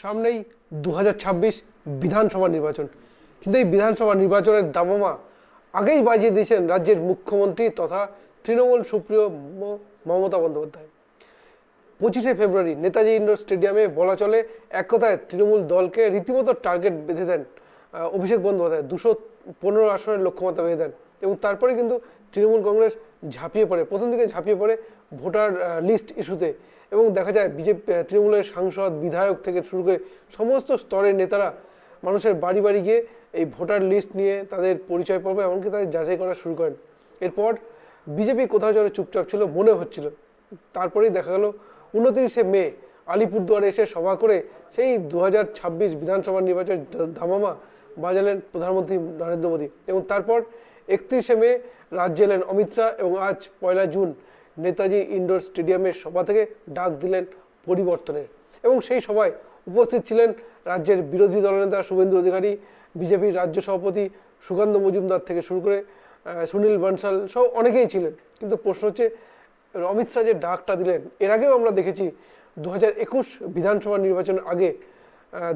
সামনেই 2026 বিধানসভা নির্বাচন, কিন্তু এই বিধানসভা নির্বাচনের দামামা আগেই বাজিয়ে দিয়েছেন রাজ্যের মুখ্যমন্ত্রী তথা তৃণমূল সুপ্রিয় মমতা বন্দ্যোপাধ্যায়। 25শে ফেব্রুয়ারি নেতাজি ইন্ডোর স্টেডিয়ামে বলা চলে এক কথায় তৃণমূল দলকে রীতিমতো টার্গেট বেঁধে দেন অভিষেক বন্দ্যোপাধ্যায়। 215 আসনের লক্ষ্যমাত্রা বেঁধে দেন এবং তারপরে কিন্তু তৃণমূল কংগ্রেস ঝাঁপিয়ে পড়ে, প্রথম দিকে ঝাঁপিয়ে পড়ে ভোটার লিস্ট ইস্যুতে, এবং দেখা যায় বিজেপি তৃণমূলের সাংসদ বিধায়ক থেকে শুরু করে সমস্ত স্তরের নেতারা মানুষের বাড়ি বাড়ি গিয়ে এই ভোটার লিস্ট নিয়ে তাদের পরিচয় পর্ব এমনকি তাদের যাচাই করা শুরু করেন। এরপর বিজেপি কোথাও যেন চুপচাপ ছিল মনে হচ্ছিল। তারপরেই দেখা গেল 29শে মে আলিপুরদুয়ারে এসে সভা করে সেই 2026 বিধানসভা নির্বাচনের ধামামা বাজালেন প্রধানমন্ত্রী নরেন্দ্র মোদী, এবং তারপর 31শে মে রাজ্যে এলেন অমিত শাহ, এবং আজ 1 জুন নেতাজি ইন্ডোর স্টেডিয়ামের সভা থেকে ডাক দিলেন পরিবর্তনের। এবং সেই সভায় উপস্থিত ছিলেন রাজ্যের বিরোধী দলনেতা শুভেন্দু অধিকারী, বিজেপির রাজ্য সভাপতি সুকান্ত মজুমদার থেকে শুরু করে সুনীল বনসাল সহ অনেকেই ছিলেন। কিন্তু প্রশ্ন হচ্ছে, অমিত শাহ যে ডাকটা দিলেন, এর আগেও আমরা দেখেছি 2021 বিধানসভা নির্বাচনের আগে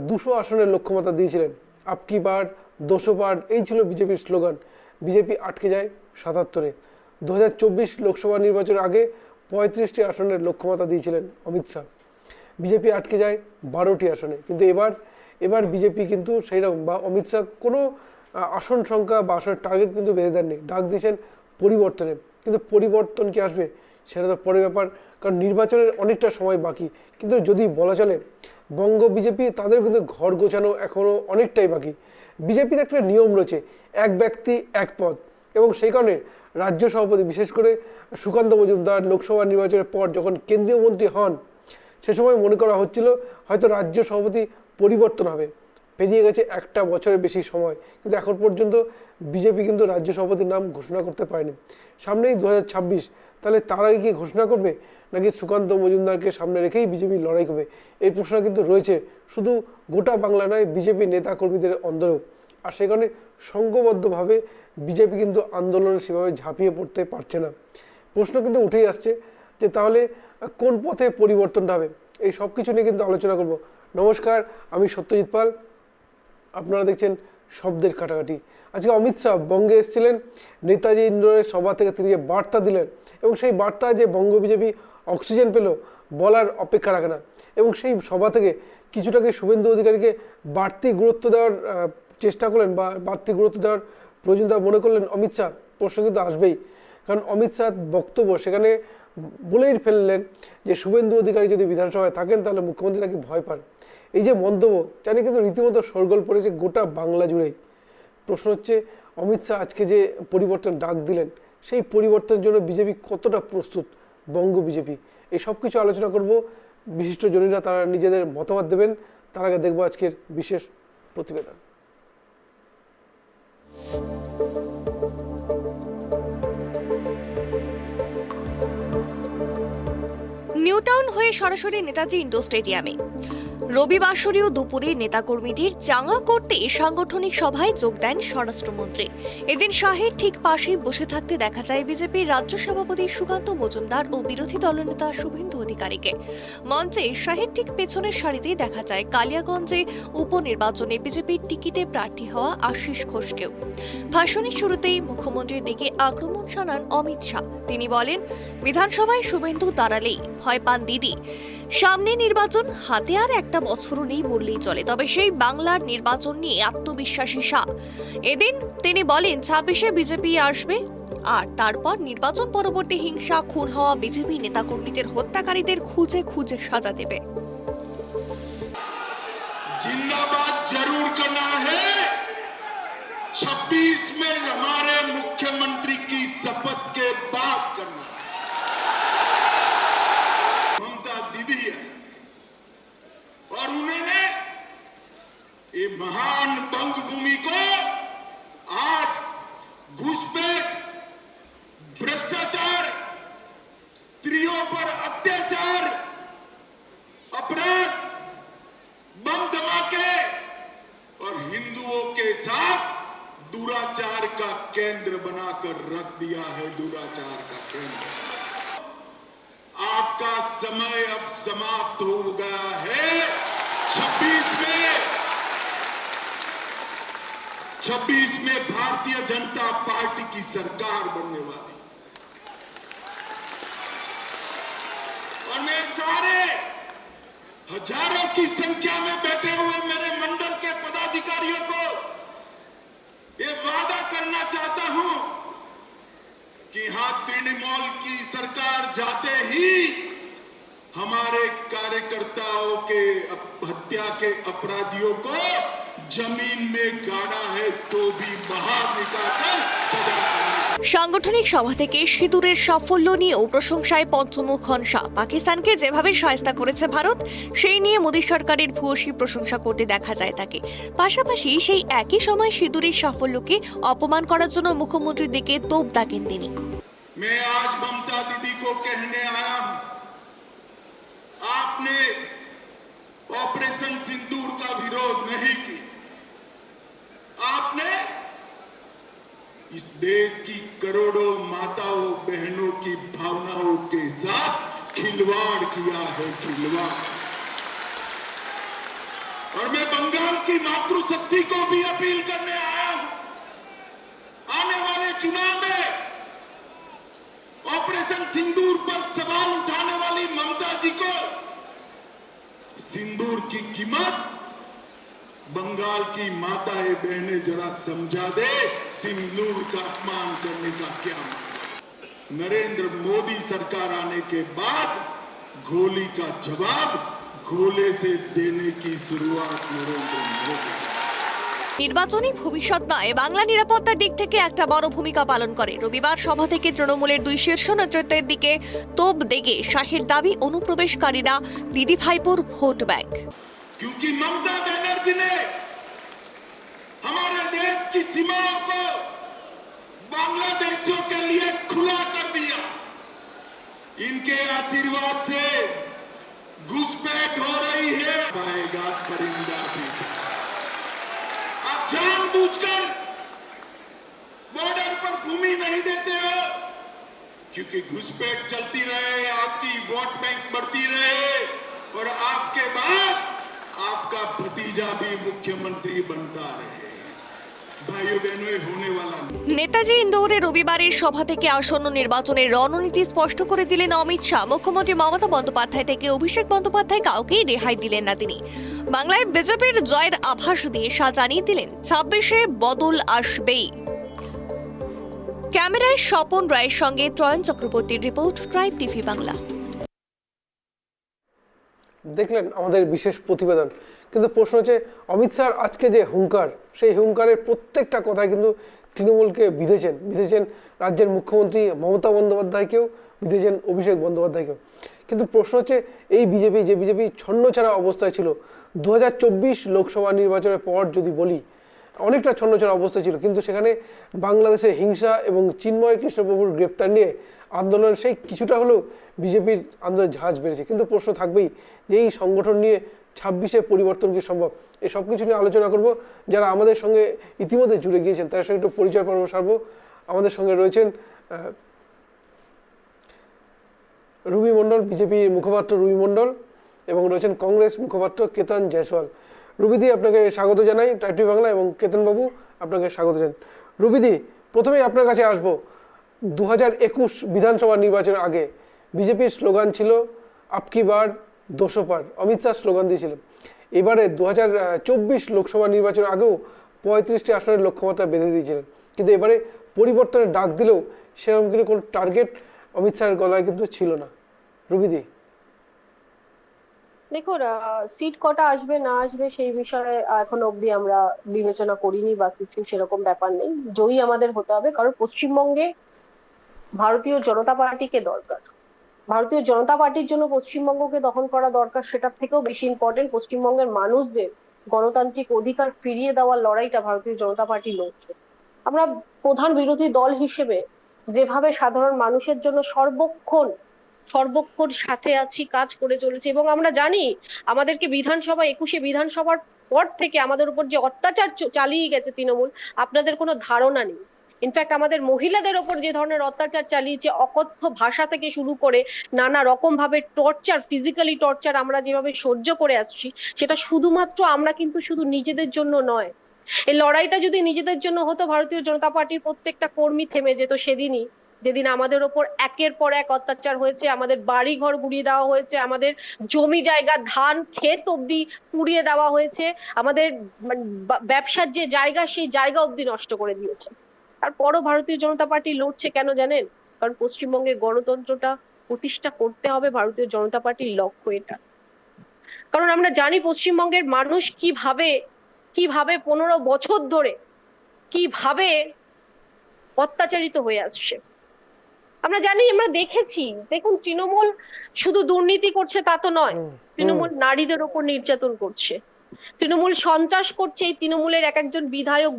200 আসনের লক্ষ্যমাত্রা দিয়েছিলেন। আপকি বার 200 বার, এই ছিল বিজেপির স্লোগান। বিজেপি আটকে যায় 77-এ। 2024 লোকসভা নির্বাচনের আগে 35টি আসনের লক্ষ্যমাত্রা দিয়েছিলেন অমিত শাহ। বিজেপি আটকে যায় 12টি আসনে। কিন্তু এবার বিজেপি কিন্তু সেই রকম, বা অমিত শাহ কোনো আসন সংখ্যা বা আসনের টার্গেট কিন্তু বেঁধে দেননি, ডাক দিয়েছেন পরিবর্তনে। কিন্তু পরিবর্তন কি আসবে সেটা তো পরের ব্যাপার, কারণ নির্বাচনের অনেকটা সময় বাকি। কিন্তু যদি বলা চলে বঙ্গ বিজেপি, তাদের কিন্তু ঘর গোছানো এখনও অনেকটাই বাকি। বিজেপির একটা নিয়ম রয়েছে, এক ব্যক্তি এক পদ, এবং সেই কারণে রাজ্য সভাপতি বিশেষ করে সুকান্ত মজুমদার লোকসভা নির্বাচনের পর যখন কেন্দ্রীয় মন্ত্রী হন, সে সময় মনে করা হচ্ছিল হয়তো রাজ্য সভাপতি পরিবর্তন হবে। পেরিয়ে গেছে একটা বছরের বেশি সময়, কিন্তু এখন পর্যন্ত বিজেপি কিন্তু রাজ্য সভাপতির নাম ঘোষণা করতে পারেনি। সামনেই 2026, তাহলে তার আগে কি ঘোষণা করবে, নাকি সুকান্ত মজুমদারকে সামনে রেখেই বিজেপি লড়াই করবে? এই প্রশ্ন কিন্তু রয়েছে শুধু গোটা বাংলা নয়, বিজেপি নেতা কর্মীদের অন্দরেও। আর সে কারণে সংঘবদ্ধভাবে বিজেপি কিন্তু আন্দোলনে সেভাবে ঝাঁপিয়ে পড়তে পারছে না। প্রশ্ন কিন্তু উঠেই আসছে যে তাহলে কোন পথে পরিবর্তনটা হবে। এই সব কিছু নিয়ে কিন্তু আলোচনা করব। নমস্কার, আমি সত্যজিৎ পাল, আপনারা দেখছেন শব্দের কাটাকাটি। আজকে অমিত শাহ বঙ্গে এসেছিলেন, নেতাজি ইন্ডোরের সভা থেকে তিনি যে বার্তা দিলেন, এবং সেই বার্তা যে বঙ্গ বিজেপি অক্সিজেন পেল বলার অপেক্ষা রাখে না। এবং সেই সভা থেকে কিছুটাকে শুভেন্দু অধিকারীকে বাড়তি গুরুত্ব দেওয়ার চেষ্টা করলেন, বা বাড়তি গুরুত্ব দেওয়ার প্রয়োজনীয়তা মনে করলেন অমিত শাহ। প্রশ্ন কিন্তু আসবেই, কারণ অমিত শাহ বক্তব্য সেখানে বলেই ফেললেন যে শুভেন্দু অধিকারী যদি বিধানসভায় থাকেন তাহলে মুখ্যমন্ত্রী নাকি ভয় পান। এই যে মন্তব্য জানি কিন্তু রীতিমতো শোরগোল পড়েছে গোটা বাংলা জুড়েই। প্রশ্ন হচ্ছে, অমিত শাহ আজকে যে পরিবর্তন ডাক দিলেন, সেই পরিবর্তনের জন্য বিজেপি কতটা প্রস্তুত, বঙ্গ বিজেপি? এই সব কিছু আলোচনা করব। বিশিষ্ট জনীরা তারা নিজেদের মতামত দেবেন। তার আগে দেখব আজকের বিশেষ প্রতিবেদন। নিউ টাউন হয়ে সরাসরি নেতাজি ইন্ডোর স্টেডিয়ামে রবিবাসরীয় দুপুরে নেতাকর্মীদের চাঙা করতে সাংগঠনিক সভায় যোগ দেন স্বরাষ্ট্রমন্ত্রী। এদিন শাহের ঠিক পাশে বসে থাকতে দেখা যায় বিজেপির রাজ্য সভাপতি সুকান্ত মজুমদার ও বিরোধী দলনেতা শুভেন্দু অধিকারীকে। মঞ্চে শাহের ঠিক পেছনের সারিতেই দেখা যায় কালিয়াগঞ্জে উপনির্বাচনে বিজেপির টিকিটে প্রার্থী হওয়া আশিস ঘোষকেও। ভাষণের শুরুতেই মুখ্যমন্ত্রীর দিকে আক্রমণ শানান অমিত শাহ। তিনি বলেন, বিধানসভায় শুভেন্দু দাঁড়ালেই ভয় পান দিদি। সামনে নির্বাচন, হাতে আর একটা বছরও নেই বললেই চলে, তবে সেই বাংলার নির্বাচন নিয়ে আত্মবিশ্বাসী শাহ। এদিন তিনি বলেন 26-এ বিজেপি আসবে, আর তারপর নির্বাচন পরবর্তী হিংসা খুন হওয়া বিজেপি নেতাকর্মীদের হত্যাকারীদের খুঁজে খুঁজে সাজা দেবে। जिंदाबाद जरूर करना है। 26 में हमारे मुख्यमंत्री की शपथ के बाद करना है। ममता दीदी है और उन्होंने ये महान बंग भूमि को आज घुसपैठ, भ्रष्टाचार, स्त्रियों पर अत्याचार, अपराध, बम धमाके और हिंदुओं के साथ दुराचार का केंद्र बनाकर रख दिया है। दुराचार का केंद्र। आपका समय अब समाप्त हो गया है। छब्बीस में 26 में भारतीय जनता पार्टी की सरकार बनने वाली और मैं सारे हजारों की संख्या में बैठे हुए मेरे मंडल के पदाधिकारियों को ये वादा करना चाहता हूं कि यहां तृणमूल की सरकार जाते ही हमारे कार्यकर्ताओं के हत्या के अपराधियों को जमीन में गाड़ा है तो भी बाहर निकालकर सजा करना। সাংগঠনিক সভা থেকে সিঁদুরের সাফল্য নিয়েও প্রশংসায় পঞ্চমুখ হন শাহ। পাকিস্তানকে যেভাবে সহায়তা করেছে ভারত, সেই নিয়ে মোদী সরকারের ভূয়সী প্রশংসা করতে দেখা যায় তাকে। পাশাপাশি সেই একই সময় সিঁদুরের সাফল্যকে অপমান করার জন্য মুখ্যমন্ত্রীর দিকে তোপ দাগেন তিনি। मैं आज ममता दीदी को कहने आया हूं, आपने ऑपरेशन सिंदूर का विरोध नहीं किया, आपने इस देश की करोड़ों माताओं बहनों की भावनाओं के साथ खिलवाड़ किया है, खिलवाड़। और मैं बंगाल की मातृशक्ति को भी अपील करने आया हूं, आने वाले चुनाव में ऑपरेशन सिंदूर पर सवाल उठाने वाली ममता जी को सिंदूर की कीमत बंगाल की माताएं बहनें जरा समझा दे, सिंदूर का अपमान करने का क्या मतलब। नरेंद्र मोदी सरकार आने के बाद गोली का जवाब गोले से देने की शुरुआत नरेंद्र मोदी। নির্বাচনী ভবিষ্যৎ নয়, বাংলা নিরাপত্তার দিক থেকে একটা বড় ভূমিকা পালন করে। রবিবার সভা থেকে তৃণমূলের দুই শীর্ষ নেতৃত্বের দিকে তোপ দেগে শাহের দাবি অনুপ্রবেশকারীরা দিদি ভাইপোর ভোট ব্যাংক। क्योंकि ममता बनर्जी ने हमारे देश की सीमाओं को बांग्लादेशियों के लिए खुला कर दिया। इनके आशीर्वाद से घुसपैठ हो रही है, पाएगा परिंदा भी। आप जानबूझकर बॉर्डर पर भूमि नहीं देते हो क्योंकि घुसपैठ चलती रहे, आपकी वोट बैंक बढ़ती रहे और आपके बाद आपका भतीजा भी मुख्यमंत्री बनता रहे। भाइयों बहनों, ये होने वाला नहीं। নেতাজি ইন্দোরে রবিবারের সভা থেকে আসন্ন নির্বাচনের রণনীতি স্পষ্ট করে দিলেন অমিত শাহ। মুখ্যমন্ত্রী মমতা বন্দ্যোপাধ্যায় থেকে অভিষেক বন্দ্যোপাধ্যায় কাউকেই রেহাই দিলেন না তিনি। বাংলায় বিজেপির জয়ের আভাস দিয়ে শাহ জানিয়ে দিলেন 26-এ বদল আসবেই। ক্যামেরায় স্বপন রায়ের সঙ্গে ত্রয়ন চক্রবর্তীর রিপোর্ট, ট্রাইব টিভি বাংলা। দেখলেন আমাদের বিশেষ প্রতিবেদন। কিন্তু প্রশ্ন হচ্ছে, অমিত শাহর আজকে যে হুঙ্কার, সেই হুঙ্কারের প্রত্যেকটা কথায় কিন্তু তৃণমূলকে বিঁধেছেন রাজ্যের মুখ্যমন্ত্রী মমতা বন্দ্যোপাধ্যায়কেও, বিঁধেছেন অভিষেক বন্দ্যোপাধ্যায়কেও। কিন্তু প্রশ্ন হচ্ছে, এই বিজেপি যে বিজেপি ছন্নছাড়া অবস্থায় ছিল 2024 লোকসভা নির্বাচনের পর, যদি বলি অনেকটা ছন্নছাড়া অবস্থা ছিল, কিন্তু সেখানে বাংলাদেশের হিংসা এবং চিন্ময় কৃষ্ণপ্রভুর গ্রেপ্তার নিয়ে আন্দোলন সেই কিছুটা হলেও বিজেপির আন্দোলনের ঝাঁজ বেড়েছে। কিন্তু প্রশ্ন থাকবেই যে এই সংগঠন নিয়ে 26-এ পরিবর্তন কি সম্ভব। এই সব কিছু নিয়ে আলোচনা করব। যারা আমাদের সঙ্গে ইতিমধ্যে জুড়ে গিয়েছেন তাদের সঙ্গে একটু পরিচয় পর্ব সারবো। আমাদের সঙ্গে রয়েছেন রুবি মণ্ডল, বিজেপি মুখপাত্র রুবি মণ্ডল, এবং রয়েছেন কংগ্রেস মুখপাত্র কেতন জয়সওয়াল। রুবিদি, আপনাকে স্বাগত জানাই ট্রাইব টিভি বাংলা, এবং কেতন বাবু আপনাকে স্বাগত জানাই। রুবিদি, প্রথমেই আপনার কাছে আসবো। 2021 বিধানসভা নির্বাচনের আগে বিজেপির স্লোগান ছিল আপকি বার 200 পার, অমিত শাহ স্লোগান দিয়েছিলেন। এবারে 2024 লোকসভা নির্বাচনের আগেও 35টি আসনের লক্ষ্যমাত্রা বেঁধে দিয়েছিলেন, কিন্তু এবারে পরিবর্তনের ডাক দিলেও সেরকম কিন্তু কোনো টার্গেট অমিত শাহের গলায় কিন্তু ছিল না। রুবিদি, দেখুন, সিট কটা আসবে না আসবে সেই বিষয়ে এখন অবধি আমরা বিবেচনা করিনি বা কিছু সেরকম ব্যাপার নেই। জয়ী আমাদের হতে হবে, কারণ পশ্চিমবঙ্গে ভারতীয় জনতা পার্টিকে দরকার। ভারতীয় জনতা পার্টির জন্য পশ্চিমবঙ্গকে দখল করা দরকার, সেটার থেকেও বেশি ইম্পর্টেন্ট পশ্চিমবঙ্গের মানুষদের গণতান্ত্রিক অধিকার ফিরিয়ে দেওয়ার লড়াইটা ভারতীয় জনতা পার্টি লড়ছে। আমরা প্রধান বিরোধী দল হিসেবে যেভাবে সাধারণ মানুষের জন্য সর্বক্ষণ সাথে আছি, কাজ করে চলেছি, এবং আমরা জানি আমাদেরকে 21শে বিধানসভার পর থেকে আমাদের উপর যে অত্যাচার চালিয়ে গেছে তৃণমূল, আপনাদের কোনো ধারণা নেই। ইনফ্যাক্ট আমাদের মহিলাদের ওপর যে ধরনের অত্যাচার চালিয়েছে, অকথ্য ভাষা থেকে শুরু করে নানা রকম ভাবে টর্চার, ফিজিক্যালি টর্চার আমরা যেভাবে সহ্য করে আসছি, সেটা শুধুমাত্র আমরা কিন্তু শুধু নিজেদের জন্য নয়। এই লড়াইটা যদি নিজেদের জন্য হতো, ভারতীয় জনতা পার্টির প্রত্যেকটা কর্মী থেমে যেত সেদিনই, যেদিন আমাদের ওপর একের পর এক অত্যাচার হয়েছে, আমাদের বাড়ি ঘর গুড়িয়ে দেওয়া হয়েছে, আমাদের জমি জায়গা ধান ক্ষেত অব্দি পুড়িয়ে দেওয়া হয়েছে, আমাদের ব্যবসার যে জায়গা সেই জায়গা অব্দি নষ্ট করে দিয়েছে। তারপরও ভারতীয় জনতা পার্টি লড়ছে কেন জানেন? কারণ পশ্চিমবঙ্গে গণতন্ত্রটা প্রতিষ্ঠা করতে হবে, ভারতীয় জনতা পার্টির লক্ষ্য এটা। কারণ আমরা জানি পশ্চিমবঙ্গের মানুষ কিভাবে কিভাবে 15 বছর ধরে কিভাবে অত্যাচারিত হয়ে আসছে। আমরা জানি, আমরা দেখেছি। দেখুন, তৃণমূল শুধু দুর্নীতি করছে তা তো নয়, তৃণমূল নারীদের ওপর নির্যাতন করছে, তৃণমূল সন্ত্রাস করছে। এই তৃণমূলের এক একজন বিধায়ক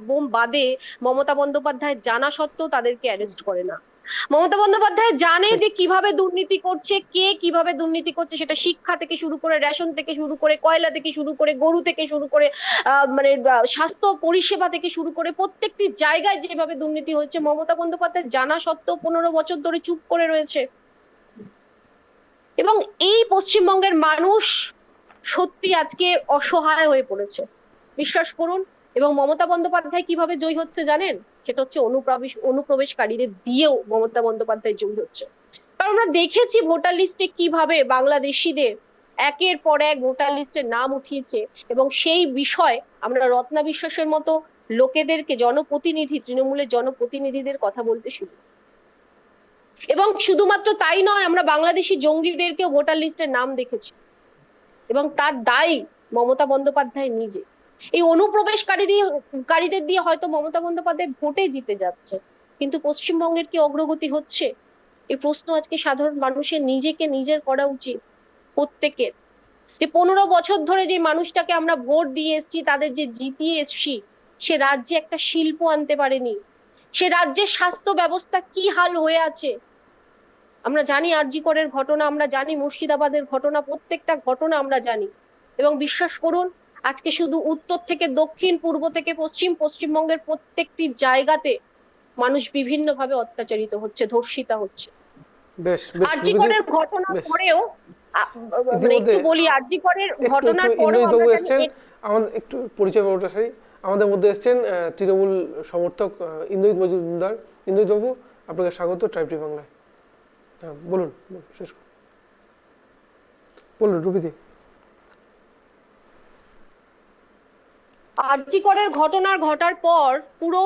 বোম বাদে মমতা বন্দ্যোপাধ্যায় জানা সত্ত্বেও তাদেরকে অ্যারেস্ট করে না। মমতা বন্দ্যোপাধ্যায় জানে যে কিভাবে দুর্নীতি করছে, কে কিভাবে দুর্নীতি করছে, সেটা শিক্ষা থেকে শুরু করে, রেশন থেকে শুরু করে, কয়লা থেকে শুরু করে, গরু থেকে শুরু করে, স্বাস্থ্য পরিষেবা থেকে শুরু করে প্রত্যেকটি জায়গায় যেভাবে দুর্নীতি হচ্ছে, মমতা বন্দ্যোপাধ্যায় জানা সত্ত্বেও 15 বছর ধরে চুপ করে রয়েছে। এবং এই পশ্চিমবঙ্গের মানুষ সত্যি আজকে অসহায় হয়ে পড়েছে, বিশ্বাস করুন। এবং মমতা বন্দ্যোপাধ্যায় কিভাবে জয়ী হচ্ছে জানেন? সেটা হচ্ছে অনুপ্রবেশকারীদের দিয়েও মমতা বন্দ্যোপাধ্যায় জয়ী হচ্ছে। কারণ আমরা দেখেছি ভোটার লিস্টে কিভাবে বাংলাদেশিদের একের পর এক ভোটার লিস্টে নাম উঠিয়েছে, এবং সেই বিষয় আমরা রত্না বিশ্বাসের মতো লোকেদেরকে, জনপ্রতিনিধি, তৃণমূলের জনপ্রতিনিধিদের কথা বলতে শুরু। এবং শুধুমাত্র তাই নয়, আমরা বাংলাদেশি জঙ্গিদেরকেও ভোটার লিস্টের নাম দেখেছি, এবং তার দায়ী মমতা বন্দ্যোপাধ্যায় নিজে। এই অনুপ্রবেশকারীদের দিয়ে হয়তো মমতা বন্দ্যোপাধ্যায় ভোটে জিতে যাচ্ছে, কিন্তু পশ্চিমবঙ্গের কি অগ্রগতি হচ্ছে? এই প্রশ্ন আজকে সাধারণ মানুষের নিজেকে নিজের করা উচিত, প্রত্যেকের। যে 15 বছর ধরে যে মানুষটাকে আমরা ভোট দিয়ে এসছি, তাদের যে জিতিয়ে এসছি, সে রাজ্যে একটা শিল্প আনতে পারেনি, সে রাজ্যের স্বাস্থ্য ব্যবস্থা কি হাল হয়ে আছে। আমরা জানি আরজি করের ঘটনা, আমরা জানি মুর্শিদাবাদের ঘটনা, প্রত্যেকটা ঘটনা আমরা জানি। এবং বিশ্বাস করুন, আজকে শুধু উত্তর থেকে দক্ষিণ, পূর্ব থেকে পশ্চিম, পশ্চিমবঙ্গের প্রত্যেকটি জায়গাতে মানুষ বিভিন্ন ভাবে অত্যাচারিত হচ্ছে, ধর্ষিতা হচ্ছে। বেশ বেশ আরজি করের ঘটনার পরেও মানে একটু বলি, আরজি করের ঘটনার পরেও ইন্দ্রজিৎ বাবু আমরা এসেছেন, আমাদের একটু পরিচয় বাবুটা সারি। আমাদের মধ্যে এসেছেন তৃণমূল সমর্থক ইন্দ্রজিৎ মজুমদার। ইন্দ্রজিৎ বাবু, আপনাকে স্বাগত ট্রাইব টিভি বাংলায়। বলুন, শেষ বলুন রুবিদি। আরজি করের ঘটার পর পুরো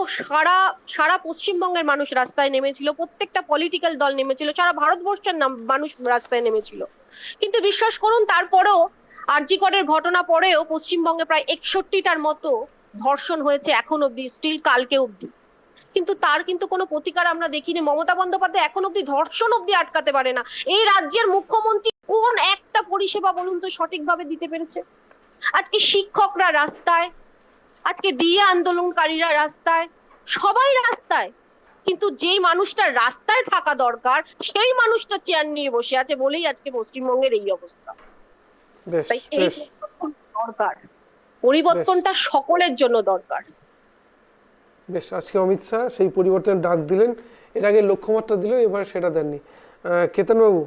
সারা পশ্চিমবঙ্গের মানুষ রাস্তায় নেমেছিল, প্রত্যেকটা পলিটিক্যাল দল নেমেছিল, সারা ভারতবর্ষের মানুষ রাস্তায় নেমেছিল। কিন্তু বিশ্বাস করুন, তারপরেও আরজি করের ঘটনা পরেও পশ্চিমবঙ্গে প্রায় 61টার মতো ধর্ষণ হয়েছে এখন অব্দি, স্টিল কালকে অব্দি। কিন্তু তার কিন্তু কোনো প্রতিকার আমরা দেখিনি। মমতা বন্দ্যোপাধ্যায় এখন অব্দি ধর্ষণ অব্দি আটকাতে পারে না। এই রাজ্যের মুখ্যমন্ত্রী কোন একটা পরিষেবা বলুন তো সঠিকভাবে দিতে পেরেছে? আজকে শিক্ষকরা রাস্তায়, আজকে ডিএ আন্দোলনকারীরা রাস্তায়, সবাই রাস্তায়, কিন্তু যেই মানুষটা রাস্তায় থাকা দরকার সেই মানুষটা চেয়ার নিয়ে বসে আছে বলেই আজকে পশ্চিমবঙ্গের এই অবস্থা। তাই এই দরকার, পরিবর্তনটা সকলের জন্য দরকার। বেশ, আজকে অমিত শাহ সেই পরিবর্তনের ডাক দিলেন, এর আগে লক্ষ্যমাত্রা দিলেন, এবার সেটা দেননি। কেতনবাবু,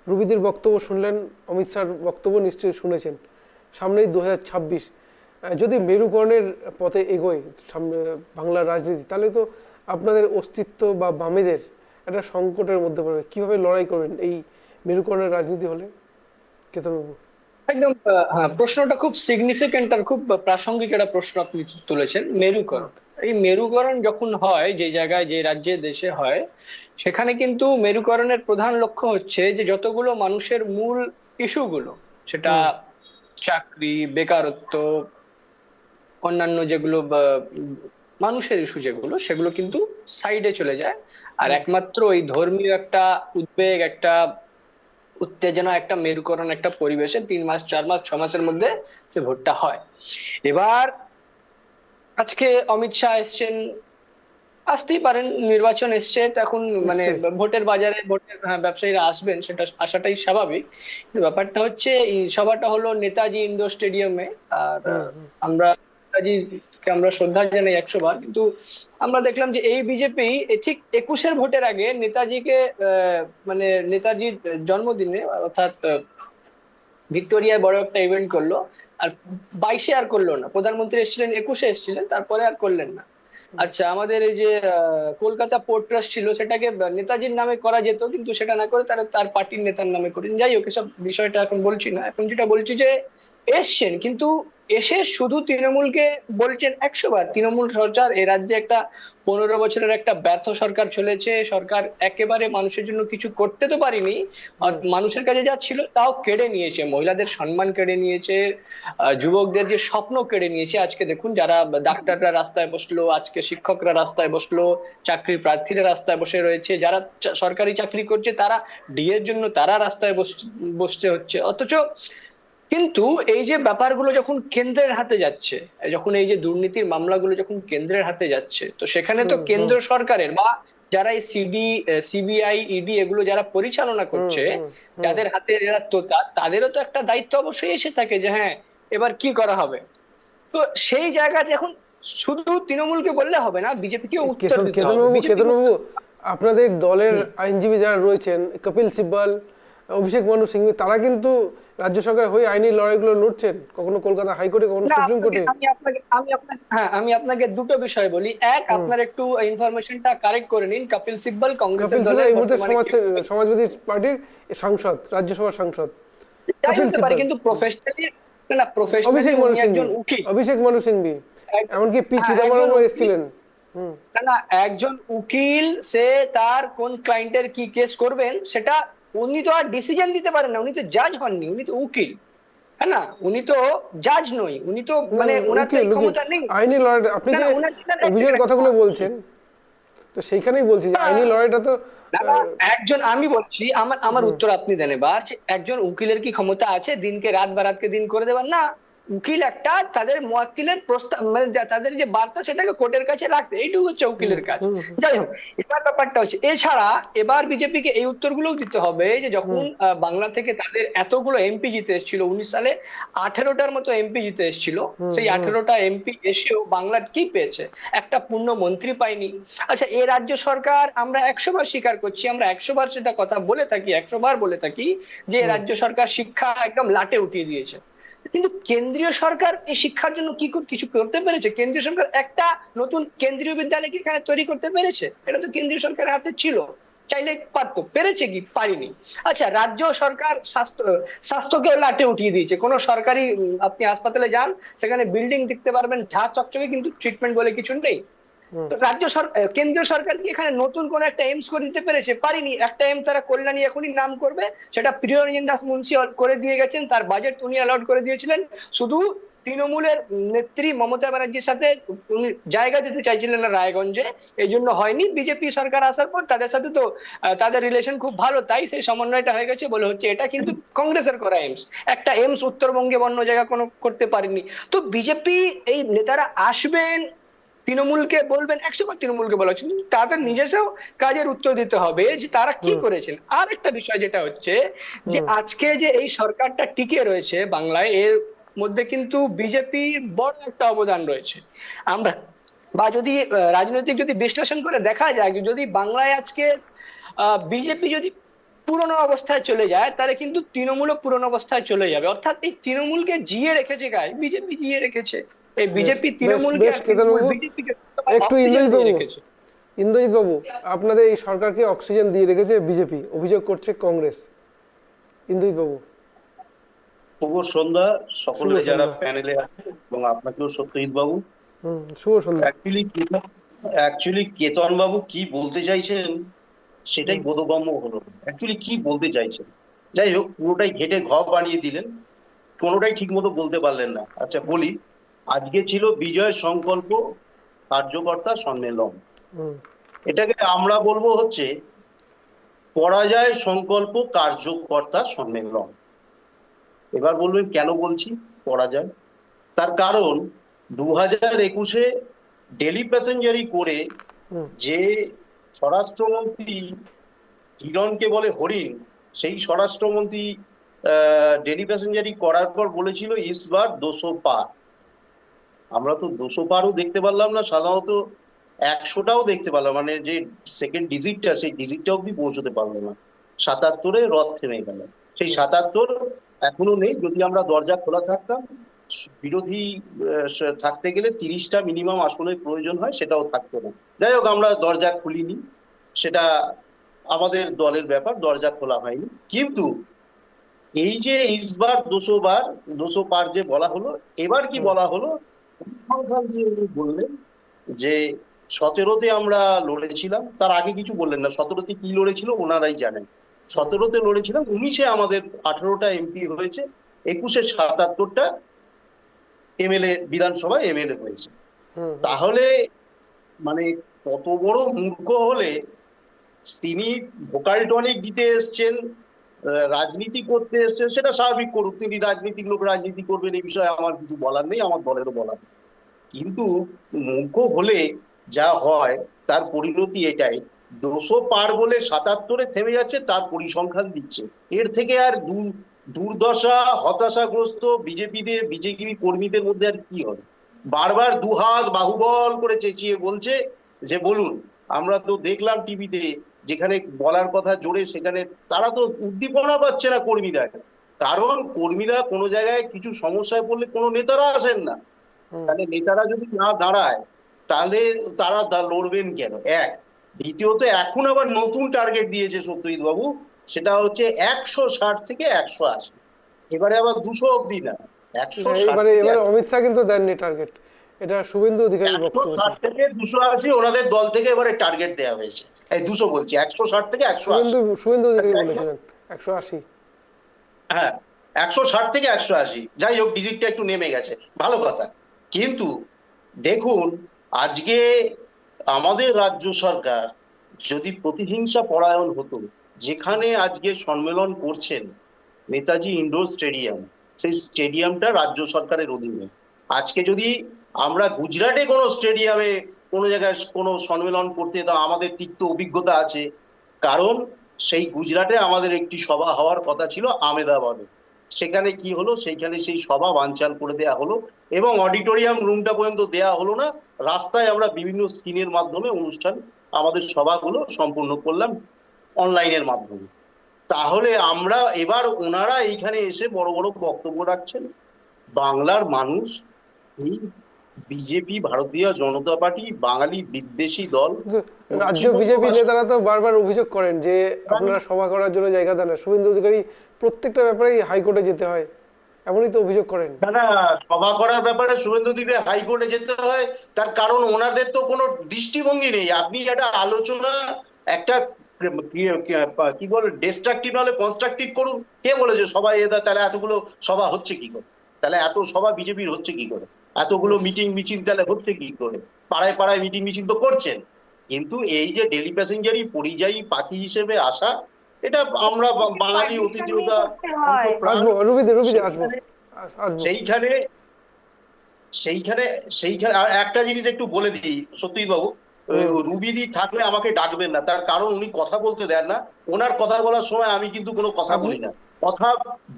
রুবিদির বক্তব্য শুনলেন, অমিত শাহর বক্তব্য নিশ্চয়ই শুনেছেন। সামনেই 2026, যদি মেরুকরণের পথে এগোয় সামনে বাংলার রাজনীতি, তাহলে তো আপনাদের অস্তিত্ব বা বামেদের একটা সংকটের মধ্যে পড়বে। কিভাবে লড়াই করবেন এই মেরুকরণের রাজনীতি হলে? কেতনবাবু। একদম, হ্যাঁ, প্রশ্নটা খুব সিগনিফিকেন্ট আর খুব প্রাসঙ্গিক একটা প্রশ্ন আপনি তুলেছেন। মেরুকরণ, এই মেরুকরণ যখন হয় যে জায়গায়, যে রাজ্যে, দেশে হয়, সেখানে কিন্তু মেরুকরণের প্রধান লক্ষ্য হচ্ছে যে যতগুলো মানুষের মূল ইস্যুগুলো, সেটা চাকরি, বেকারত্ব, অন্যান্য যেগুলো মানুষের ইস্যু যেগুলো, সেগুলো কিন্তু সাইডে চলে যায়, আর একমাত্র ওই ধর্মীয় একটা উদ্বেগ, একটা উত্তেজনা, একটা মেরুকরণ, একটা পরিবেশে 3 মাস, 4 মাস, 6 মাসের মধ্যে সে ভোটটা হয়। এবার আজকে অমিত শাহ এসছেন, আসতেই পারেন, নির্বাচন এসছে তখন, মানে ভোটের বাজারে ভোটের ব্যবসায়ীরা আসবেন, সেটা আসাটাই স্বাভাবিক। ব্যাপারটা হচ্ছে এই সভাটা হলো নেতাজি ইন্ডোর স্টেডিয়ামে, আর আমরা নেতাজি কে আমরা শ্রদ্ধা জানাই 100 বার, কিন্তু আমরা দেখলাম যে এই বিজেপি ঠিক 21-এর ভোটের আগে নেতাজিকে মানে নেতাজির জন্মদিনে অর্থাৎ ভিক্টোরিয়ায় বড় একটা ইভেন্ট করলো, আর 22-এ আর করলো না। প্রধানমন্ত্রী এসেছিলেন, 21-এ এসেছিলেন, তারপরে আর করলেন না। আচ্ছা, আমাদের এই যে কলকাতা পোর্ট ট্রাস্ট ছিল, সেটাকে নেতাজির নামে করা যেত, কিন্তু সেটা না করে তারা তার পার্টির নেতার নামে করেন। যাই হোক, এসব বিষয়টা এখন বলছি না। এখন যেটা বলছি যে এসছেন, কিন্তু এসে শুধু তৃণমূলকে বলছেন 100 বার। তৃণমূল সরকার এ রাজ্যে একটা 15 বছরের একটা ব্যর্থ সরকার চলেছে। সরকার একেবারে মানুষের জন্য কিছু করতে তো পারিনি, আর মানুষের কাছে যা ছিল তাও কেড়ে নিয়েছে। মহিলাদের সম্মান কেড়ে নিয়েছে, যুবকদের যে স্বপ্ন কেড়ে নিয়েছে। আজকে দেখুন, যারা ডাক্তাররা রাস্তায় বসলো, আজকে শিক্ষকরা রাস্তায় বসলো, চাকরির প্রার্থীরা রাস্তায় বসে রয়েছে, যারা সরকারি চাকরি করছে তারা ডিএর জন্য তারা রাস্তায় বসতে হচ্ছে। অথচ কিন্তু এই যে ব্যাপারগুলো যখন কেন্দ্রের হাতে যাচ্ছে, যখন এই যে দুর্নীতির মামলাগুলো যখন কেন্দ্রের হাতে যাচ্ছে, তো সেখানে তো কেন্দ্র সরকারের বা যারা এই সিবিআই, ইডি এগুলো যারা পরিচালনা করছে, যাদের হাতে এরা তোতা, তাদেরও তো একটা দায়িত্ব অবশ্যই এসে থাকে যে হ্যাঁ, এবার কি করা হবে। তো সেই জায়গাটা এখন শুধু তৃণমূলকে বললে হবে না, বিজেপিকে উত্তর দিতে হবে। কেতনবাবু, আপনাদের দলের আইনজীবী যারা রয়েছেন, কপিল সিব্বল, অভিষেক মনু সিংভি, তারা কিন্তু রাজ্য সরকার হয়ে আইনি লড়াইগুলো লড়ছেন, কখনো কলকাতা হাইকোর্টে, কখনো সুপ্রিম কোর্টে। আমি আপনাকে দুটো বিষয় বলি। এক, আপনার একটু ইনফরমেশনটা কারেক্ট করে নিন। কপিল সিব্বল কংগ্রেসের কপিল সিব্বল দলের এই মুহূর্তে বর্তমানে সমাজবাদী পার্টির সাংসদ, রাজ্যসভার সাংসদ যাই কপিল হতে পারে, সিব্বল। কিন্তু প্রফেশনালি না, প্রফেশনালি অভিষেক মনু উনি সিংভি, একজন উকিল। অভিষেক মনু সিংভি, এমনকি পি হ্যাঁ, চিদম্বরম একজন এসেছিলেন। না না, একজন উকিল, সে তার কোন ক্লায়েন্টের কি কেস করবেন সেটা উনি তো আর ডিসিশন দিতে পারেন না। উনি তো জাজ হননি, উনি তো উকিল। হ্যাঁ না, উনি তো জাজ নই, উনি তো মানে ওনার তো এই ক্ষমতা নেই। আইনি লড়াই, আপনি যে অভিযোগের কথাগুলো বলছেন, তো সেইখানেই বলছি যে আইনি লড়াইটা তো না না, একজন, আমি বলছি, আমার আমার উত্তর আপনি দেন এবার, যে একজন উকিলের কি ক্ষমতা আছে দিনকে রাত বা রাতকে দিন করে দেবার? না, উকিল একটা তাদের মুয়াক্কিলের প্রস্তাব, মানে তাদের যে বার্তা সেটাকে কোর্টের কাছে রাখতে, এইটুকু হচ্ছে উকিলের কাজ। যাই হোক, এবার ব্যাপারটা হচ্ছে, এছাড়া এবার বিজেপিকে এই উত্তরগুলোও দিতে হবে যে যখন বাংলা থেকে তাদের এতগুলো এমপি জিতে এসেছিল, 19 সালে 18টার মতো এমপি জিতে এসেছিল, সেই 18টা এমপি এসেও বাংলার কি পেয়েছে? একটা পূর্ণ মন্ত্রী পায়নি। আচ্ছা, এ রাজ্য সরকার, আমরা 100 বার স্বীকার করছি, আমরা 100 বার সেটা কথা বলে থাকি, 100 বার বলে থাকি যে রাজ্য সরকার শিক্ষা একদম লাটে উঠিয়ে দিয়েছে। কিন্তু কেন্দ্রীয় সরকার এই শিক্ষার জন্য কি কিছু করতে পেরেছে? কেন্দ্রীয় সরকার একটা নতুন কেন্দ্রীয় বিদ্যালয় কি এখানে তৈরি করতে পেরেছে? এটা তো কেন্দ্রীয় সরকারের হাতে ছিল, চাইলে পারতো, পেরেছে কি? পারিনি। আচ্ছা, রাজ্য সরকার স্বাস্থ্যকে লাটে উঠিয়ে দিয়েছে। কোন সরকারি আপনি হাসপাতালে যান, সেখানে বিল্ডিং দেখতে পারবেন ঝাঁ চকচকে, কিন্তু ট্রিটমেন্ট বলে কিছু নেই। রাজ্য সরকার, কেন্দ্রীয় সরকার কি এখানে নতুন কোন একটা এইমস করে দিতে পেরেছে? পারিনি। একটা এইমস তারা কল্যাণী এখনই নাম করবে, সেটা প্রিয়রঞ্জন দাস মুন্সি করে দিয়ে গেছেন, তার বাজেট উনি অ্যালট করে দিয়েছিলেন। শুধু তৃণমূলের নেত্রী মমতা ব্যানার্জির সাথে উনি জায়গা দিতে চাইছিলেন না রায়গঞ্জে, এই জন্য হয়নি। বিজেপি সরকার আসার পর তাদের সাথে তো তাদের রিলেশন খুব ভালো, তাই সেই সমন্বয়টা হয়ে গেছে বলে হচ্ছে। এটা কিন্তু কংগ্রেসের করা এইমস, একটা এইমস উত্তরবঙ্গে অন্য জায়গা কোনো করতে পারেনি। তো বিজেপি এই নেতারা আসবেন, তৃণমূলকে বলবেন, 100 বার তৃণমূলকে বলা হচ্ছে, কিন্তু তাদের নিজস্ব কাজের উত্তর দিতে হবে যে তারা কি করেছেন। আর একটা বিষয় যেটা হচ্ছে যে আজকে যে এই সরকারটা টিকে রয়েছে বাংলায়, এর মধ্যে কিন্তু বিজেপির বড় একটা অবদান রয়েছে। আমরা বা যদি রাজনৈতিক যদি বিশ্লেষণ করে দেখা যায়, যদি বাংলায় আজকে বিজেপি যদি পুরনো অবস্থায় চলে যায়, তাহলে কিন্তু তৃণমূলও পুরনো অবস্থায় চলে যাবে। অর্থাৎ এই তৃণমূলকে জিয়ে রেখেছে গায়ে, বিজেপি জিয়ে রেখেছে। এই বিজেপি তৃণমূলকে, বিজেপিকে একটু ইন্দ্রজিৎ বাবু, আপনাদের এই সরকারকে অক্সিজেন দিয়ে রেখেছে বিজেপি, অভিযোগ করছে কংগ্রেস। ইন্দ্রজিৎ বাবু, শুভ সন্ধ্যা সকলে যারা প্যানেলে আছে, এবং আপনাকেও সত্যজিৎ বাবু শুভ সন্ধ্যা। অ্যাকচুয়ালি কেতন বাবু কি বলতে চাইছেন সেটাই বোধগম্য হলো। অ্যাকচুয়ালি কি বলতে চাইছেন, যাই হোক, পুরোটাই ঘেটে ঘ বানিয়ে দিলেন, কোনোটাই ঠিক মতো বলতে পারলেন না। আচ্ছা বলি, আজকে ছিল বিজয় সংকল্প কার্যকর্তা সম্মেলন। এটাকে আমরা বলবো হচ্ছে পরাজয় সংকল্প কার্যকর্তা সম্মেলন। এবার বলবেন কেন বলছি পরাজয়? তার কারণ 2021-এ ডেলি প্যাসেঞ্জারি করে যে স্বরাষ্ট্রমন্ত্রী হিরণকে বলে হরিণ, সেই স্বরাষ্ট্রমন্ত্রী ডেলি প্যাসেঞ্জারি করার পর বলেছিল ইস বার 200 পার। আমরা তো 200 পারও দেখতে পারলাম না, সাধারণত 100টাও দেখতে পারলাম, মানে যে সেকেন্ড ডিজিটটা সেই ডিজিটটা অব্দি পৌঁছতে পারলো না। 77-এ রথ থেমে গেল। সেই 77 এখনো নেই। যদি আমরা দরজা খোলা থাকতাম, বিরোধী থাকতে গেলে 30টা মিনিমাম আসনের প্রয়োজন হয়, সেটাও থাকতো না। যাই হোক, আমরা দরজা খুলিনি, সেটা আমাদের দলের ব্যাপার, দরজা খোলা হয়নি। কিন্তু এই যে ইসবার 200 পার যে বলা হলো, এবার কি বলা হলো, পরিসংখ্যান দিয়ে উনি বললেন যে 17-তে আমরা লড়েছিলাম, তার আগে কিছু বললেন না। 17-তে কি লড়েছিল ওনারাই জানেন। 17-তে লড়েছিলাম, 19-এ আমাদের 18টা এমপি হয়েছে, 21-এ 77টা এমএলএ, বিধানসভায় এমএলএ হয়েছে। তাহলে মানে কত বড় মূর্খ হলে তিনি ভোকাল টনিক দিতে এসছেন, রাজনীতি করতে এসছেন, সেটা স্বাভাবিক, করুক, তিনি রাজনীতিক লোক, রাজনীতি করবেন, এই বিষয়ে আমার কিছু বলার নেই, আমার দলেরও বলার নেই। কিন্তু মূর্খ হলে যা হয় তার পরিণতি এটাই, 200 পার বলে 77-এ থেমে যাচ্ছে, তার পরিসংখ্যান দিচ্ছে। এর থেকে আর দুর্দশা, হতাশাগ্রস্ত বিজেপি কর্মীদের মধ্যে আর কি হবে? বারবার দুহাত বাহুবল করে চেঁচিয়ে বলছে যে বলুন। আমরা তো দেখলাম টিভিতে, যেখানে বলার কথা জোরে, সেখানে তারা তো উদ্দীপনা পাচ্ছে না কর্মীরা। কারণ কর্মীরা কোনো জায়গায় কিছু সমস্যায় পড়লে কোনো নেতারা আসেন না। তাহলে নেতারা যদি না দাঁড়ায়, তাহলে তারা লড়বেন কেন? এক। দ্বিতীয়ত, এখন আবার নতুন টার্গেট দিয়েছে সত্যজিৎ বাবু, সেটা হচ্ছে 160 থেকে 180। এবারে আবার 200 অব্দি না, 160 এবারে থেকে এবারে অমিত শাহ কিন্তু দেননি টার্গেট, এটা শুভেন্দু অধিকারী বক্তব্য ছিল। 160 থেকে 280 ওনাদের দল থেকে এবারে টার্গেট দেওয়া হয়েছে। এই 200 বলছি, 160 থেকে 180। শুভেন্দু অধিকারী বলেছিলেন 180। হ্যাঁ, 160 থেকে 180। যাই হোক, ডিজিটটা একটু নেমে গেছে, ভালো কথা। কিন্তু দেখুন, আজকে আমাদের রাজ্য সরকার যদি প্রতিহিংসা পরায়ণ হতো, যেখানে আজকে সম্মেলন করছেন নেতাজি ইন্ডোর স্টেডিয়াম, সেই স্টেডিয়ামটা রাজ্য সরকারের অধীনে। আজকে যদি আমরা গুজরাটে কোনো স্টেডিয়ামে কোনো জায়গায় কোনো সম্মেলন করতে, তা আমাদের তিক্ত অভিজ্ঞতা আছে। কারণ সেই গুজরাটে আমাদের একটি সভা হওয়ার কথা ছিল আহমেদাবাদে। সেখানে কি হলো, সেইখানে সেই সভা বানচাল করে দেয়া হলো, এবং অডিটোরিয়াম রুমটা পর্যন্ত দেয়া হলো না। রাস্তায় আমরা বিভিন্ন স্ক্রিনের মাধ্যমে অনুষ্ঠান, আমাদের সভাগুলো সম্পূর্ণ করলাম অনলাইনের মাধ্যমে। তাহলে আমরা এবার ওনারা এইখানে এসে বড় বড় বক্তব্য রাখছেন। বাংলার মানুষ, এই বিজেপি, ভারতীয় জনতা পার্টি, বাঙালি বিদ্বেষী দল, রাজ্য বিজেপি নেতারা তো বারবার অভিযোগ করেন যে আপনারা সভা করার জন্য জায়গা দেন না। শুভেন্দু অধিকারী প্রত্যেকটা ব্যাপারেই হাইকোর্টে যেতে হয়, এমনই তো অভিযোগ করেন। না, সভা করার ব্যাপারে শুভেন্দু অধিকারী হাইকোর্টে যেতে হয়, তার কারণ ওনাদের তো কোনো দৃষ্টিভঙ্গি নেই। আপনি একটা আলোচনা, একটা কি বলে, ডিস্ট্রাকটিভ নাহলে কনস্ট্রাকটিভ করুন। কে বলেছে সবাই তাহলে এতগুলো সভা হচ্ছে কি করে? তাহলে এত সভা বিজেপির হচ্ছে কি করে? এতগুলো মিটিং মিছিল তাহলে হচ্ছে কি করে? পাড়ায় পাড়ায় মিটিং মিছিল তো করছেন, কিন্তু এই যে ডেলি প্যাসেঞ্জারই পরিযায়ী পাখি হিসেবে আসা, এটা আমরা বাঙালি অতিথিয়তা আসবো রবিদে আসবো আসবো। সেইখানে সেইখানে সেইখানে আর একটা জিনিস একটু বলে দিই সত্যজিৎ বাবু, রুবিদি থাকলে আমাকে ডাকবেন না, তার কারণ উনি কথা বলতে দেন না। ওনার কথা বলার সময় আমি কিন্তু কোনো কথা বলি না। কথা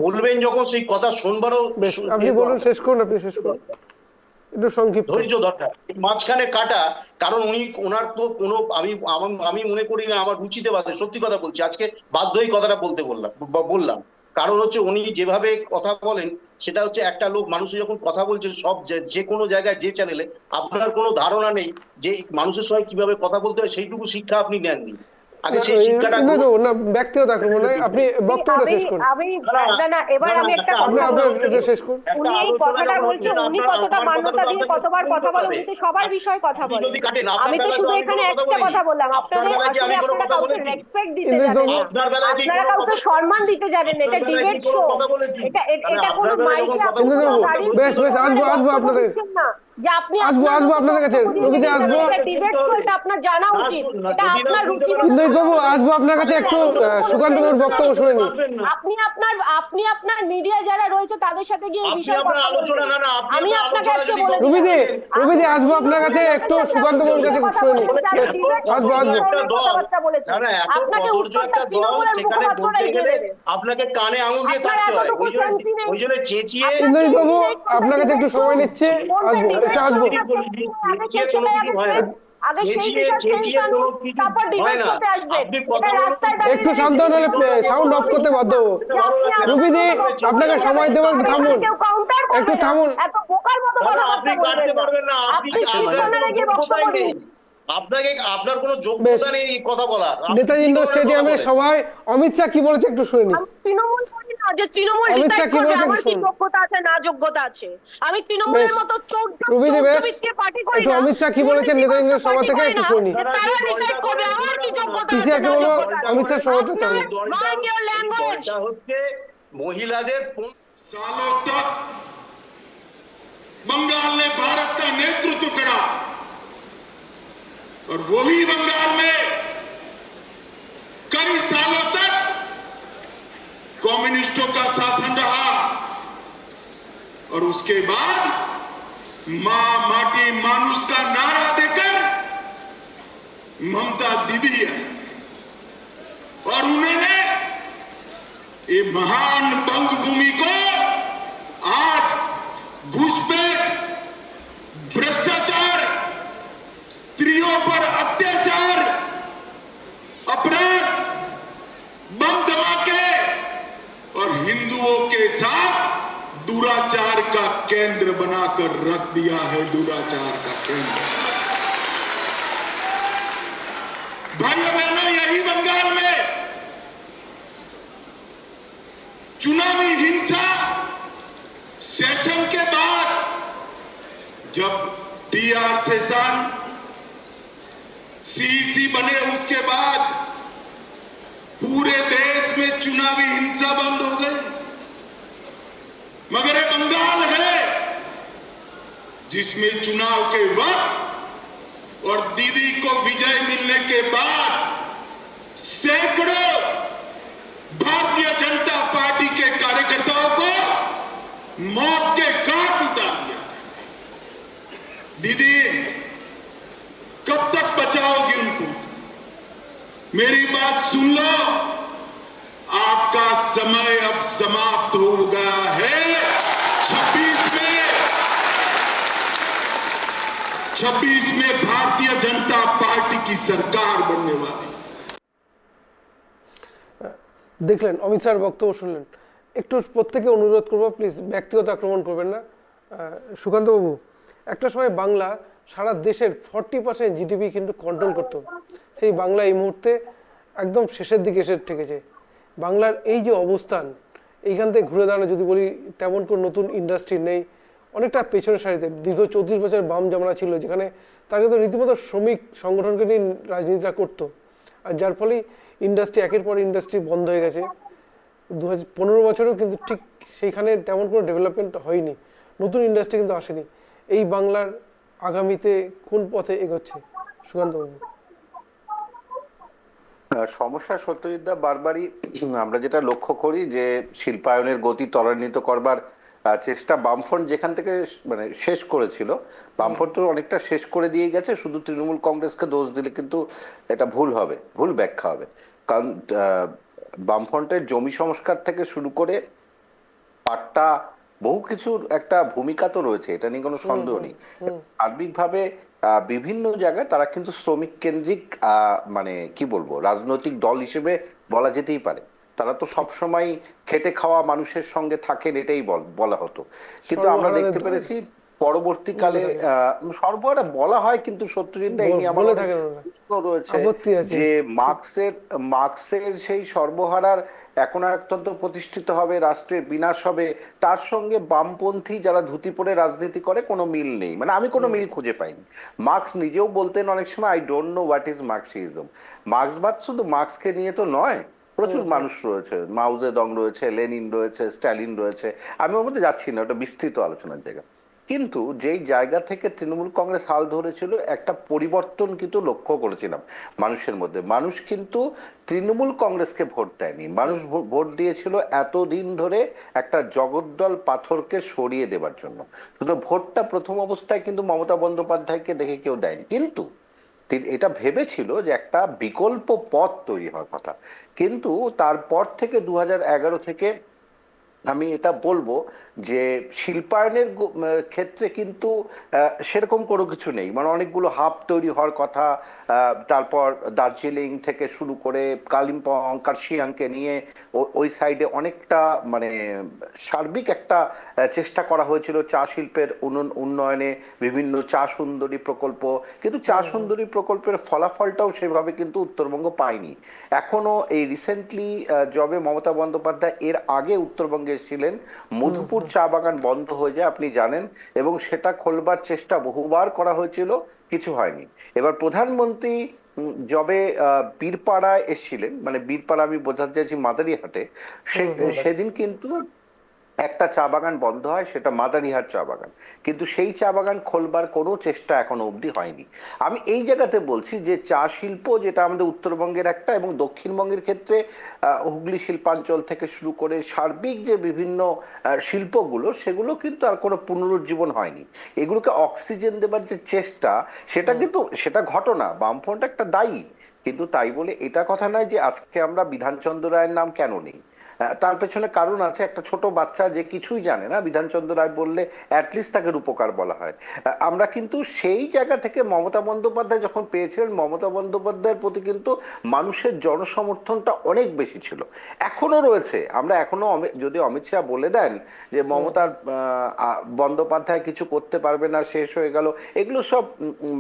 বলবেন যখন, সেই কথা শুনবারও বেশ, আপনি বলুন, শেষ করুন, আপনি শেষ করুন, একটু সংক্ষিপ্ত। ধৈর্য দরকার, মাঝখানে কাটা। কারণ ওনার তো কোনো, আমি মনে করি না আমার রুচিতে বাধে, সত্যি কথা বলছি। আজকে বাধ্যই কথাটা বললাম। কারণ হচ্ছে উনি যেভাবে কথা বলেন, সেটা হচ্ছে একটা লোক, মানুষের যখন কথা বলছে সব যে কোনো জায়গায়, যে চ্যানেলে, আপনার কোনো ধারণা নেই যে মানুষের সঙ্গে কিভাবে কথা বলতে হয়, সেইটুকু শিক্ষা আপনি নেননি। আগে সেই শিক্ষাটা না, ব্যক্তিগত আক্রমণ নয়, আপনি বক্তব্যটা শেষ করুন। এবার আমি একটা কথা আপনি শেষ করুন। উনি এই কথাটা বলছেন, উনি কতটা মান্যতা দিয়ে কতবার কথা বলেন, উনি তো সবার বিষয়ে কথা বলেন। আমি তো শুধু এখানে একটা কথা বললাম, আপনাদের আসলে আপনারা কাউকে রেসপেক্ট দিতে জানেন না, আপনারা কাউকে সম্মান দিতে জানেন না। এটা ডিবেট শো, এটা কোনো মাইকে আপনারা দাঁড়িয়ে বেশ আসবো আপনাদের না যে আপনি আসবো আপনাদের কাছে, রবিদে আসবো। ডিবেট শো, এটা আপনার জানা উচিত, এটা আপনার রুচি। কিন্তু বাবু আসবো আপনার কাছে, একটু সুকান্ত বাবুর বক্তব্য শুনে নি। আপনি আপনার মিডিয়া যারা রয়েছে তাদের সাথে গিয়ে এই বিষয়ে কথা বলুন। আমি আপনাকে আজকে বলে রবিদে আসবো আপনার কাছে, একটু সুকান্ত বাবুর কাছে শুনে নি। আসবো আপনাকে আপনাকে কানে আঙুল দিয়ে থাকতে হয়, ওই জন্য চেঁচিয়ে। বাবু আপনার কাছে একটু সময় নিচ্ছে, আসবো। একটু আসবো। চেঁচিয়ে কোনো কিছু হয় না। চেঁচিয়ে কোনো কিছু হয় না। আপনি কথা বলুন, একটু শান্ত হন, হলে সাউন্ড অফ করতে বাধ্য হবো। রুবিদি, আপনাকে সময় দেবো, একটু থামুন, একটু থামুন। দাদা, আপনি কাটতে পারবেন না, আপনার কোনো যোগ্যতাই নেই। আপনার কোনো বেশ, যোগ্যতা নেই এই কথা বলার। আপনি নেতাজি কি ইন্ডোর ধরনের কথা স্টেডিয়ামে বলেন? সবাই, অমিত শাহ কি বলেছে একটু শুনে নি। আমি তৃণমূল করি না যে তৃণমূল অমিত শাহ ডিসাইড কি করবে বলেছে আমার একটু কি শুনুন। যোগ্যতা আছে না যোগ্যতা আছে। আমি বেশ, তৃণমূলের মতো রুবিদি, বেশ, পার্টি করি একটু না, অমিত শাহ কি বলেছেন নেতাজি ইন্ডোর সভা থেকে একটু শুনি। আপনারা যে তারা দলটা ডিসাইড করবে করেন আমার শুনে কি রাখুন, যোগ্যতা পিসি আছে আরকে না বলবো, যোগ্যতা আছে। অমিত শাহ সভাটা চালু। Mind your language. দলটা হচ্ছে মহিলাদের सालों तक बंगाल ने भारत का नेतृत्व करा और वही बंगाल में कई सालों तक कम्युनिस्टों का शासन रहा और उसके बाद मां माटी मानुष का नारा देकर ममता दीदी है और उन्होंने ये महान बंग भूमि को आज घुसपैठ, भ्रष्टाचार, स्त्रियों पर अत्याचार, अपराध, बम धमाके और हिंदुओं के साथ दुराचार का केंद्र बनाकर रख दिया है। दुराचार का केंद्र। भाइयों बहनों, यही बंगाल में चुनावी हिंसा सेशन के बाद, जब टीआर सेशन सीईसी बने उसके बाद पूरे देश में चुनावी हिंसा बंद हो गई। मगर ये बंगाल है जिसमें चुनाव के वक्त और दीदी को विजय मिलने के बाद सैकड़ों भारतीय जनता पार्टी के कार्यकर्ताओं को मौत के घाट उतार दिया। दीदी, कब तक बचाओगी उनको? मेरी बात सुन लो, आपका समय अब समाप्त हो गया है। 26 में भारतीय जनता पार्टी की सरकार बनने वाली। দেখলেন, অমিত শাহর বক্তব্য শুনলেন। একটু প্রত্যেকে অনুরোধ করবো, প্লিজ ব্যক্তিগত আক্রমণ করবেন না। সুকান্ত বাবু, একটা সময় বাংলা সারা দেশের 40% জিডিপি কিন্তু কন্ট্রোল করতো। সেই বাংলা এই মুহূর্তে একদম শেষের দিকে এসে ঠেকেছে। বাংলার এই যে অবস্থান, এইখান থেকে ঘুরে দাঁড়ানো যদি বলি, তেমন কোনো নতুন ইন্ডাস্ট্রি নেই, অনেকটা পেছনের সারিতে। দীর্ঘ 34 বছর বাম জামানা ছিল, যেখানে তারা কিন্তু রীতিমতো শ্রমিক সংগঠনকে নিয়ে রাজনীতিটা করতো, আর যার ফলেই ইন্ডাস্ট্রি একের পর ইন্ডাস্ট্রি বন্ধ হয়ে গেছে। 2015 বছরেও কিন্তু ঠিক সেইখানে তেমন কোনো ডেভেলপমেন্ট হয়নি, নতুন ইন্ডাস্ট্রি কিন্তু আসেনি। এই বাংলার আগামীতে কোন পথে এগোচ্ছে সুকান্তবাবু? সমস্যা সত্যজিৎদা বারবারই আমরা যেটা লক্ষ্য করি যে শিল্পায়নের গতি ত্বরান্বিত করবার চেষ্টা বামফ্রন্ট যেখান থেকে মানে শেষ করেছিল, বামফ্রন্ট তো অনেকটা শেষ করে দিয়ে গেছে। শুধু তৃণমূল কংগ্রেসকে দোষ দিলে কিন্তু এটা ভুল হবে, ভুল ব্যাখ্যা হবে। কারণ বামফ্রন্টের জমি সংস্কার থেকে শুরু করে পাট্টা বহু কিছুর একটা ভূমিকা তো রয়েছে, এটা নিয়ে কোনো সন্দেহ নেই। সার্বিকভাবে বিভিন্ন জায়গায় তারা কিন্তু শ্রমিক কেন্দ্রিক মানে কি বলবো রাজনৈতিক দল হিসেবে বলা যেতেই পারে। তারা তো সবসময় খেটে খাওয়া মানুষের সঙ্গে থাকেন, এটাই বলা হতো। কিন্তু আমরা দেখতে পেরেছি পরবর্তীকালে সর্বহারা বলা হয়, কিন্তু সত্যজিৎদা এই নিয়ে আমার রয়েছে যে মার্ক্সের সেই সর্বহারার এখন অত্যন্ত প্রতিষ্ঠিত হবে, রাষ্ট্রের বিনাশ হবে, তার সঙ্গে বামপন্থী যারা ধুতি পরে রাজনীতি করে কোনো মিল নেই। মানে আমি কোনো মিল খুঁজে পাইনি। মার্ক্স নিজেও বলতেন অনেক সময়, I don't know what is Marxism. মার্ক্সবাদ শুধু মার্ক্সকে নিয়ে তো নয়, প্রচুর মানুষ রয়েছে, মাও জেডং রয়েছে, লেনিন রয়েছে, স্ট্যালিন রয়েছে। আমি ওর মধ্যে যাচ্ছি না, ওটা বিস্তৃত আলোচনার জায়গা। কিন্তু যেই জায়গা থেকে তৃণমূল কংগ্রেস হাল ধরেছিল, একটা পরিবর্তন কিন্তু লক্ষ্য করেছিলাম মানুষের মধ্যে। মানুষ কিন্তু তৃণমূল কংগ্রেসকে ভোট দেয়নি, মানুষ ভোট দিয়েছিল এতদিন ধরে একটা জগদ্দল পাথরকে সরিয়ে দেবার জন্য। শুধু ভোটটা প্রথম অবস্থায় কিন্তু মমতা বন্দ্যোপাধ্যায়কে দেখে কেউ দেয়নি, কিন্তু এটা ভেবেছিল যে একটা বিকল্প পথ তৈরি হওয়ার কথা। কিন্তু তারপর থেকে 2011 থেকে আমি এটা বলবো যে শিল্পায়নের ক্ষেত্রে কিন্তু সেরকম কোনো কিছু নেই, মানে অনেকগুলো হাব তৈরি হওয়ার কথা। তারপর দার্জিলিং থেকে শুরু করে কালিম্পং কার্শিয়াংকে নিয়ে ওই সাইডে অনেকটা মানে সার্বিক একটা চেষ্টা করা হয়েছিল চা শিল্পের উন্নয়নে, বিভিন্ন চা সুন্দরী প্রকল্প, কিন্তু চা সুন্দরী প্রকল্পের ফলাফলটাও সেভাবে কিন্তু উত্তরবঙ্গ পায়নি এখনো। এই রিসেন্টলি যবে মমতা বন্দ্যোপাধ্যায় এর আগে উত্তরবঙ্গে এসেছিলেন, মধুপুর চা বাগান বন্ধ হয়ে যায় আপনি জানেন, এবং সেটা খোলবার চেষ্টা বহুবার করা হয়েছিল, কিছু হয়নি। এবার প্রধানমন্ত্রী যবে বীরপাড়ায় এসেছিলেন, মানে বীরপাড়া আমি বোঝাতে চাইছি মাদারিহাটে, সেদিন কিন্তু একটা চা বাগান বন্ধ হয়, সেটা মাদারিহাট চা বাগান, কিন্তু সেই চা বাগান খোলবার কোনো চেষ্টা এখনো অবধি হয়নি। আমি এই জায়গাতে বলছি যে চা শিল্প যেটা আমাদের উত্তরবঙ্গের একটা, এবং দক্ষিণবঙ্গের ক্ষেত্রে হুগলি শিল্পাঞ্চল থেকে শুরু করে সার্বিক যে বিভিন্ন শিল্পগুলো, সেগুলো কিন্তু আর কোনো পুনরুজ্জীবন হয়নি। এগুলোকে অক্সিজেন দেবার যে চেষ্টা, সেটা কিন্তু সেটা ঘটনা, বামফ্রন্ট একটা দায়ী, কিন্তু তাই বলে এটা কথা নয় যে আজকে আমরা বিধানচন্দ্র রায়ের নাম কেন নেই। তার পেছনে কারণ আছে। একটা ছোট বাচ্চা যে কিছুই জানে না, বিধানচন্দ্র রায় বললে অ্যাটলিস্ট তাকে রূপকার বলা হয়। আমরা কিন্তু সেই জায়গা থেকে মমতা বন্দ্যোপাধ্যায় যখন পেয়েছিলেন, মমতা বন্দ্যোপাধ্যায়ের প্রতি কিন্তু মানুষের জনসমর্থনটা অনেক বেশি ছিল, এখনো রয়েছে। আমরা এখনো যদি অমিত শাহ বলে দেন যে মমতার বন্দ্যোপাধ্যায় কিছু করতে পারবে না, শেষ হয়ে গেল, এগুলো সব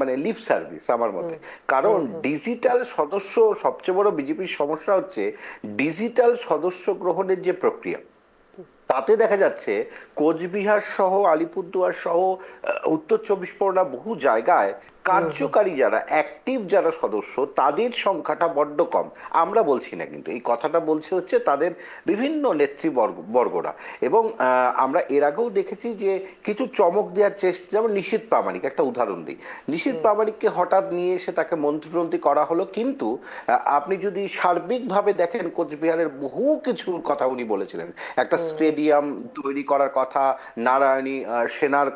মানে লিপ সার্ভিস আমার মতে। কারণ ডিজিটাল সদস্য, সবচেয়ে বড় বিজেপির সমস্যা হচ্ছে ডিজিটাল সদস্য গ্রহণের যে প্রক্রিয়া, তাতে দেখা যাচ্ছে কোচবিহার সহ আলিপুরদুয়ার সহ উত্তর চব্বিশ পরগনা বহু জায়গায় কার্যকারী যারা অ্যাক্টিভ যারা সদস্য, তাদের সংখ্যাটা বড্ড কম। আমরা বলছি না, কিন্তু এই কথাটা বলছে হচ্ছে তাদের বিভিন্ন নেতৃবর্গরা। এবং আমরা এর আগেও দেখেছি যে কিছু চমক দেওয়ার চেষ্টা, যেমন নিশীথ প্রামাণিক, একটা উদাহরণ দিই, নিশীথ প্রামাণিককে হঠাৎ নিয়ে এসে তাকে মন্ত্রী করা হলো, কিন্তু আপনি যদি সার্বিকভাবে দেখেন কোচবিহারের বহু কিছুর কথা উনি বলেছিলেন। একটা স্টেডিয়াম তৈরি করার কথা, নারায়ণী সেনার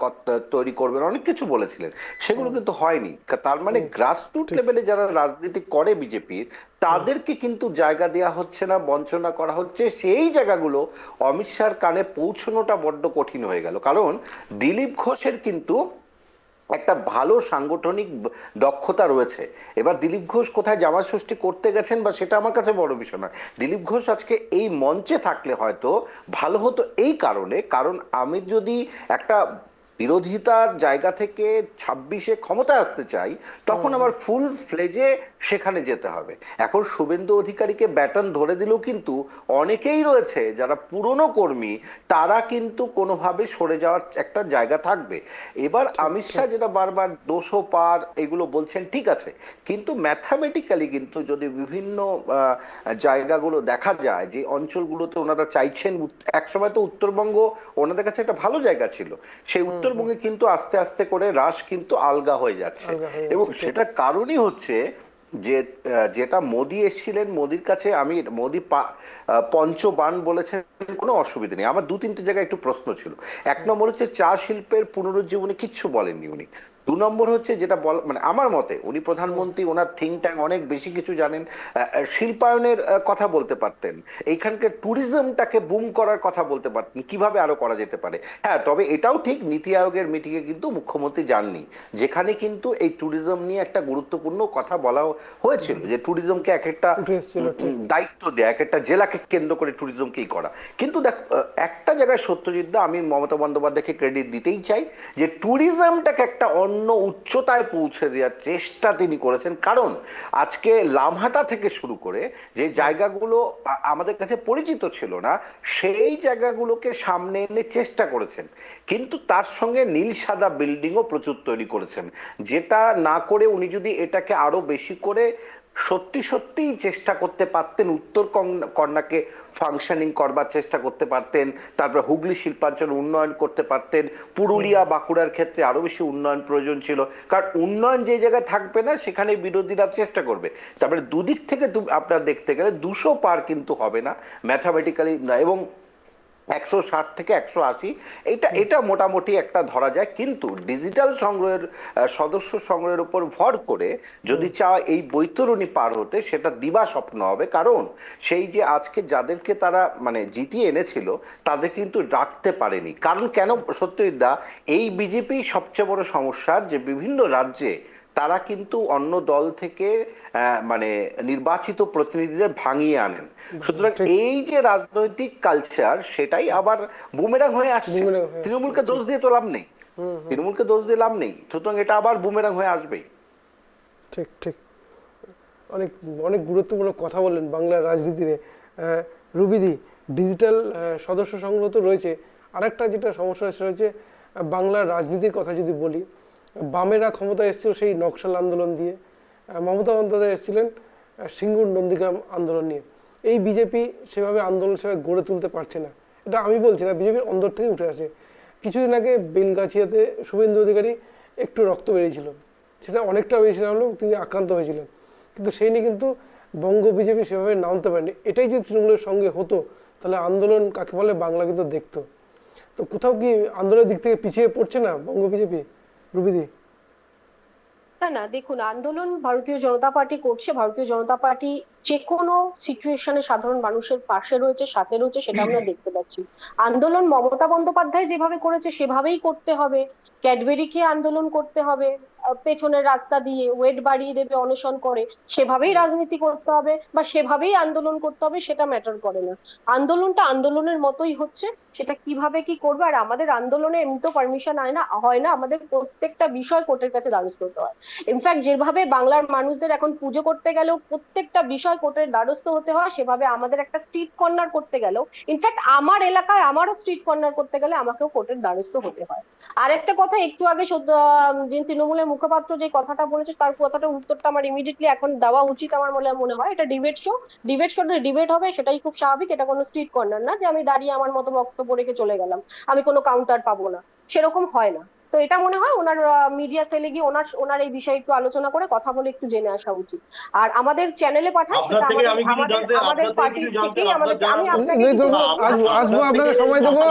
তৈরি করবেন, অনেক কিছু বলেছিলেন, সেগুলো কিন্তু হয়নি। তার মানে গ্রাসরুট লেভেলে যারা রাজনীতি করে বিজেপির, তাদেরকে কিন্তু জায়গা দেওয়া হচ্ছে না, বঞ্চনা করা হচ্ছে। সেই জায়গাগুলো অমিত শাহর কানে পৌঁছানোটা বড্ড কঠিন হয়ে গেল। কারণ দিলীপ ঘোষের কিন্তু একটা ভালো সাংগঠনিক দক্ষতা রয়েছে। এবার দিলীপ ঘোষ কোথায় জামাই ষষ্ঠী করতে গেছেন বা সেটা আমার কাছে বড় বিষয় নয়, দিলীপ ঘোষ আজকে এই মঞ্চে থাকলে হয়তো ভালো হতো। এই কারণ আমি যদি একটা বিরোধিতার জায়গা থেকে 26-এ ক্ষমতায় আসতে চাই, তখন আমার ফুল ফ্লেজে সেখানে যেতে হবে। এখন শুভেন্দু অধিকারীকে ব্যাটন ধরে দিলেও কিন্তু অনেকেই রয়েছে যারা পুরনো কর্মী, তারা কিন্তু কোনোভাবে সরে যাওয়ার একটা জায়গা থাকবে। এবার অমিত শাহ যেটা বারবার 200 পার এগুলো বলছেন, ঠিক আছে, কিন্তু ম্যাথামেটিক্যালি কিন্তু যদি বিভিন্ন জায়গাগুলো দেখা যায় যে অঞ্চলগুলোতে ওনারা চাইছেন, একসময় তো উত্তরবঙ্গ ওনাদের কাছে একটা ভালো জায়গা ছিল, সেই উত্তরবঙ্গে কিন্তু আস্তে আস্তে করে রাশ কিন্তু আলগা হয়ে যাচ্ছে। এবং সেটার কারণই হচ্ছে যে যেটা মোদী এসেছিলেন, মোদীর কাছে মোদী পঞ্চবাণ বলেছেন, কোনো অসুবিধা নেই। আমার 2-3টে জায়গায় একটু প্রশ্ন ছিল। 1 নম্বর হচ্ছে চা শিল্পের পুনরুজ্জীবনে কিচ্ছু বলেননি উনি। 2 নম্বর হচ্ছে যেটা মানে আমার মতে উনি প্রধানমন্ত্রী, ওনার থিঙ্ক ট্যাঙ্ক অনেক বেশি কিছু জানেন, শিল্পায়নের কথা বলতে পারতেন, এইখানকার ট্যুরিজমটাকে বুম করার কথা বলতে পারতেন, কিভাবে আরো করা যেতে পারে। হ্যাঁ, তবে এটাও ঠিক, নীতি আয়োগের মিটিংয়ে কিন্তু মুখ্যমন্ত্রী যাননি, যেখানে কিন্তু এই ট্যুরিজম নিয়ে একটা গুরুত্বপূর্ণ কথা বলা হয়েছিল যে ট্যুরিজমকে এক একটা দায়িত্ব দেয়া, এক একটা জেলাকে কেন্দ্র করে ট্যুরিজমকেই করা। কিন্তু দেখ, একটা জায়গায় সত্যজিৎ দা, আমি মমতা বন্দ্যোপাধ্যায়কে ক্রেডিট দিতেই চাই যে ট্যুরিজমটাকে একটা অন্য উচ্চতায় পৌঁছে দেওয়ার চেষ্টা তিনি করেছেন। কারণ আজকে লামহাটা থেকে শুরু করে যে জায়গাগুলো আমাদের কাছে পরিচিত ছিল না, সেই জায়গাগুলোকে সামনে এনে চেষ্টা করেছেন, কিন্তু তার সঙ্গে নীল সাদা বিল্ডিংও প্রচুর তৈরি করেছেন, যেটা না করে উনি যদি এটাকে আরো বেশি করে সত্যি সত্যি চেষ্টা করতে পারতেন, উত্তর কন্যাকে ফাংশনিং করবার চেষ্টা করতে পারতেন, তারপর হুগলি শিল্পাঞ্চল উন্নয়ন করতে পারতেন, পুরুলিয়া বাঁকুড়ার ক্ষেত্রে আরো বেশি উন্নয়ন প্রয়োজন ছিল। কারণ উন্নয়ন যে জায়গায় থাকবে না, সেখানে বিরোধীরা চেষ্টা করবে। তারপরে দুদিক থেকে আপনার দেখতে গেলে 200 পার কিন্তু হবে না ম্যাথামেটিক্যালি। এবং 160 থেকে 180, এটা মোটামুটি একটা ধরা যায়। কিন্তু ডিজিটাল সংগ্রহের সদস্য সংগ্রহের উপর ভর করে যদি চাওয়া এই বৈতরণী পার হতে, সেটা দিবা স্বপ্ন হবে। কারণ সেই যে আজকে যাদেরকে তারা মানে জিতিয়ে এনেছিল তাদের কিন্তু রাখতে পারেনি। কারণ কেন সত্যজিৎদা, এই বিজেপি সবচেয়ে বড় সমস্যা যে বিভিন্ন রাজ্যে তারা কিন্তু অন্য দল থেকে মানে নির্বাচিত প্রতিনিধিদের ভাঙিয়ে আনেন। সুতরাং এই যে রাজনৈতিক কালচার, সেটাই আবার বুমেরাং হয়ে আসছে। তৃণমূলকে দোষ দিয়ে তো লাভ নেই, তৃণমূলকে দোষ দিয়ে লাভ নেই, সুতরাং এটা আবার বুমেরাং হয়ে আসবেই। ঠিক ঠিক, অনেক অনেক গুরুত্বপূর্ণ কথা বললেন বাংলার রাজনীতিতে রুবিদি। ডিজিটাল সদস্য সংগ্রহ তো রয়েছে, আরেকটা যেটা সমস্যা সেটা হচ্ছে বাংলার রাজনীতির কথা যদি বলি, বামেরা ক্ষমতায় এসেছিল সেই নকশাল আন্দোলন দিয়ে, মমতা বন্দ্যোপাধ্যায় এসেছিলেন সিঙ্গুর নন্দীগ্রাম আন্দোলন নিয়ে। এই বিজেপি সেভাবে আন্দোলন সেভাবে গড়ে তুলতে পারছে না, এটা আমি বলছি না, বিজেপির অন্দর থেকে উঠে আসে। কিছুদিন আগে বেলগাছিয়াতে শুভেন্দু অধিকারী একটু রক্ত বেরিয়েছিল, সেটা অনেকটা বেশি না হলেও তিনি আক্রান্ত হয়েছিলেন, কিন্তু সেই নিয়ে কিন্তু বঙ্গ বিজেপি সেভাবে নামতে পারেনি। এটাই যদি তৃণমূলের সঙ্গে হতো তাহলে আন্দোলন কাকে বলে বাংলা কিন্তু দেখতো। তো কোথাও কি আন্দোলনের দিক থেকে পিছিয়ে পড়ছে না বঙ্গ বিজেপি, রুবিদি? না না, দেখুন, আন্দোলন ভারতীয় জনতা পার্টি করছে। ভারতীয় জনতা পার্টি যে কোনো সিচুয়েশনে সাধারণ মানুষের পাশে রয়েছে, সাথে রয়েছে, সেটা আমরা দেখতে পাচ্ছি। আন্দোলন মমতা বন্দ্যোপাধ্যায় যেভাবে করেছে সেভাবেই করতে হবে। ক্যাডবেরি খেয়ে আন্দোলন করতে হবে, পেছনের রাস্তা দিয়ে ওয়েট বাড়িয়ে দেবে অনশন করে, সেভাবেই রাজনীতি করতে হবে বা সেভাবেই আন্দোলন করতে হবে, সেটা ম্যাটার করে না। আন্দোলনটা আন্দোলনের মতোই হচ্ছে, সেটা কিভাবে কি করবে। আর আমাদের আন্দোলনে এমনি তো পারমিশন হয় না, আমাদের প্রত্যেকটা বিষয় কোর্টের কাছে দ্বারস্থ হতে হয়। ইনফ্যাক্ট যেভাবে বাংলার মানুষদের এখন পুজো করতে গেলেও প্রত্যেকটা বিষয় কোর্টের দ্বারস্থ হতে হয়, সেভাবে আমাদের একটা স্ট্রিট কর্নার করতে গেলেও, ইনফ্যাক্ট আমার এলাকায় আমারও স্ট্রিট কর্নার করতে গেলে আমাকেও কোর্টের দ্বারস্থ হতে হয়। আরেকটা কথা, একটু আগে যে তৃণমূলের মুখপাত্র যে কথাটা বলেছে তার কথাটা উত্তরটা আমার ইমিডিয়েটলি এখন দেওয়া উচিত আমার মনে হয়। এটা ডিবেট শো, ডিবেট হবে, সেটাই খুব স্বাভাবিক। এটা কোনো স্ট্রিট কর্নার না যে আমি দাঁড়িয়ে আমার মতো বক্তব্য রেখে চলে গেলাম, আমি কোনো কাউন্টার পাবো না, সেরকম হয় না। তো এটা মনে হয় ওনার মিডিয়া সেলে গিয়ে ওনার এই বিষয়ে একটু আলোচনা করে কথা বলে একটু জেনে আসা উচিত। আর আমাদের চ্যানেলে পাঠান, সেটা আমাদের পার্টি থেকেই আমি আপনাকে আসবো, আপনাকে সময় দেবো,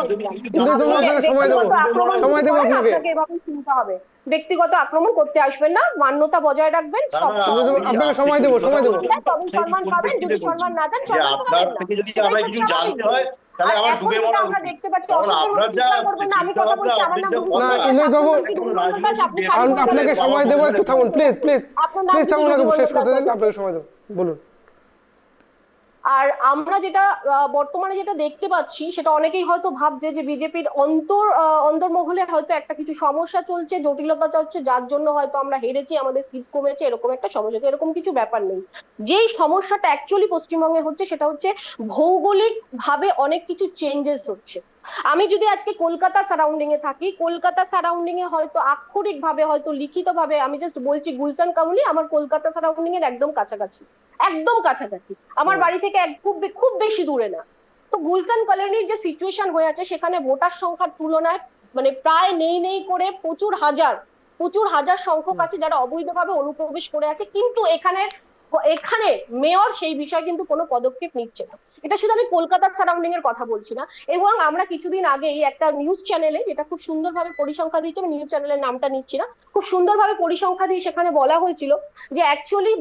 কিন্তু আপনাকে সময় দেবো আপনাকে। এভাবে শুনতে হবে, ব্যক্তিগত আক্রমণ করতে আসবেন না, মান্যতা বজায় রাখবেন। আপনাকে সময় দেবো তবে সম্মান পাবেন, যদি সম্মান না দেন আপনার থেকে যদি আমরা কিছু জানতে হয় তাহলে আমার ডুবে মরা আমরা দেখতে পাচ্ছি, আপনার যা আমি কথা বলছি, আমার নাম আপনাকে সময় দেবো, একটু থামুন প্লিজ প্লিজ প্লিজ, থামুন, শেষ করতে দেন, আপনাকে সময় দেবো, বলুন। আর আমরা যেটা বর্তমানে যেটা দেখতে পাচ্ছি, সেটা অনেকেই হয়তো ভাবছে যে বিজেপির অন্তর্মহলে হয়তো একটা কিছু সমস্যা চলছে, জটিলতা চলছে, যার জন্য হয়তো আমরা হেরেছি, আমাদের সিট কমেছে, এরকম একটা সমস্যা। এরকম কিছু ব্যাপার নেই। যেই সমস্যাটা অ্যাকচুয়ালি পশ্চিমবঙ্গে হচ্ছে সেটা হচ্ছে ভৌগোলিক ভাবে অনেক কিছু চেঞ্জেস হচ্ছে। আমি যদি আজকে কলকাতা সারাউন্ডিং এ থাকি, কলকাতা সারাউন্ডিং এ হয়তো আক্ষরিক ভাবে, হয়তো লিখিত ভাবে আমি জাস্ট বলছি গুলশান কামুলি আমার কলকাতা সারাউন্ডিং এর একদম কাছাকাছি, একদম কাছাকাছি, আমার বাড়ি থেকে খুব বেশি দূরে না। তো গুলশান কলোনির যে সিচুয়েশন হয়ে আছে, সেখানে ভোটার সংখ্যার তুলনায় মানে প্রায় নেই করে প্রচুর হাজার সংখ্যক আছে যারা অবৈধভাবে অনুপ্রবেশ করে আছে, কিন্তু এখানে মেয়র সেই বিষয়ে কিন্তু কোনো পদক্ষেপ নিচ্ছে না। এটা শুধু আমি কলকাতার সারাউন্ডিং এর কথা বলছি না, এবং আমরা কিছুদিন আগেই একটা নিউজ চ্যানেলে, যেটা খুব সুন্দরভাবে পরিসংখ্যা দিয়েছে, আমি নিউজ চ্যানেলের নামটা নিচ্ছি না, খুব সুন্দরভাবে পরিসংখ্যা দিয়ে সেখানে বলা হয়েছিল যে অ্যাকচুয়ালি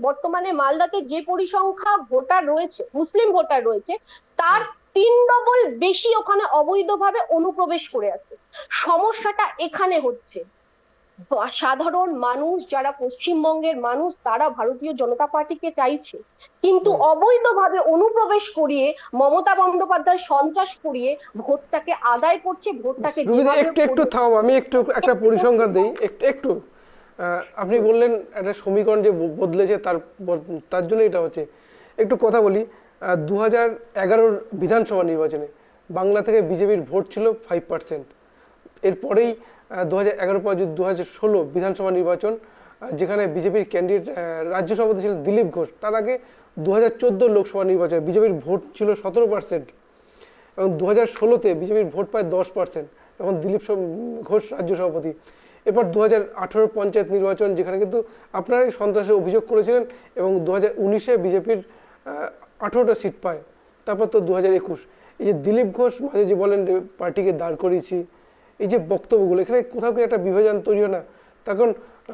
বর্তমানে মালদাতে যে পরিসংখ্যা ভোটার রয়েছে, মুসলিম ভোটার রয়েছে, তার 3 ডবল বেশি ওখানে অবৈধভাবে অনুপ্রবেশ করে আছে। সমস্যাটা এখানে হচ্ছে সাধারণ মানুষ, যারা পশ্চিমবঙ্গের মানুষ, তারা ভারতীয় জনতা পার্টিকে চাইছে, কিন্তু অবৈধভাবে অনুপ্রবেশ করিয়ে মমতা বন্দ্যোপাধ্যায় সন্ত্রাস করিয়ে ভোটটাকে আদায় করছে, ভোটটাকে একটু থাম, আমি একটা পরিসংখ্যান দিই একটু। আপনি বললেন একটা সমীকরণ যে বদলেছে, তার জন্য এটা হচ্ছে। একটু কথা বলি, 2011 বিধানসভা নির্বাচনে বাংলা থেকে বিজেপির ভোট ছিল 5%। এরপরেই 2011 পর 2016 বিধানসভা নির্বাচন, যেখানে বিজেপির ক্যান্ডিডেট রাজ্য সভাপতি ছিলেন দিলীপ ঘোষ। তার আগে 2014 লোকসভা নির্বাচনে বিজেপির ভোট ছিল 17%, এবং 2016-তে বিজেপির ভোট পায় 10%, এখন দিলীপ ঘোষ রাজ্য সভাপতি। এরপর 2018 পঞ্চায়েত নির্বাচন, যেখানে কিন্তু আপনারাই সন্ত্রাসের অভিযোগ করেছিলেন, এবং 2019-এ বিজেপির 18টা সিট পায়। তারপর তো 2021, এই যে দিলীপ ঘোষ মাঝে যে বলেন যে পার্টিকে দাঁড় করিয়েছি, এই যে বক্তব্যগুলো, এখানে কোথাও কি একটা বিভাজন তৈরি হয় না? তখন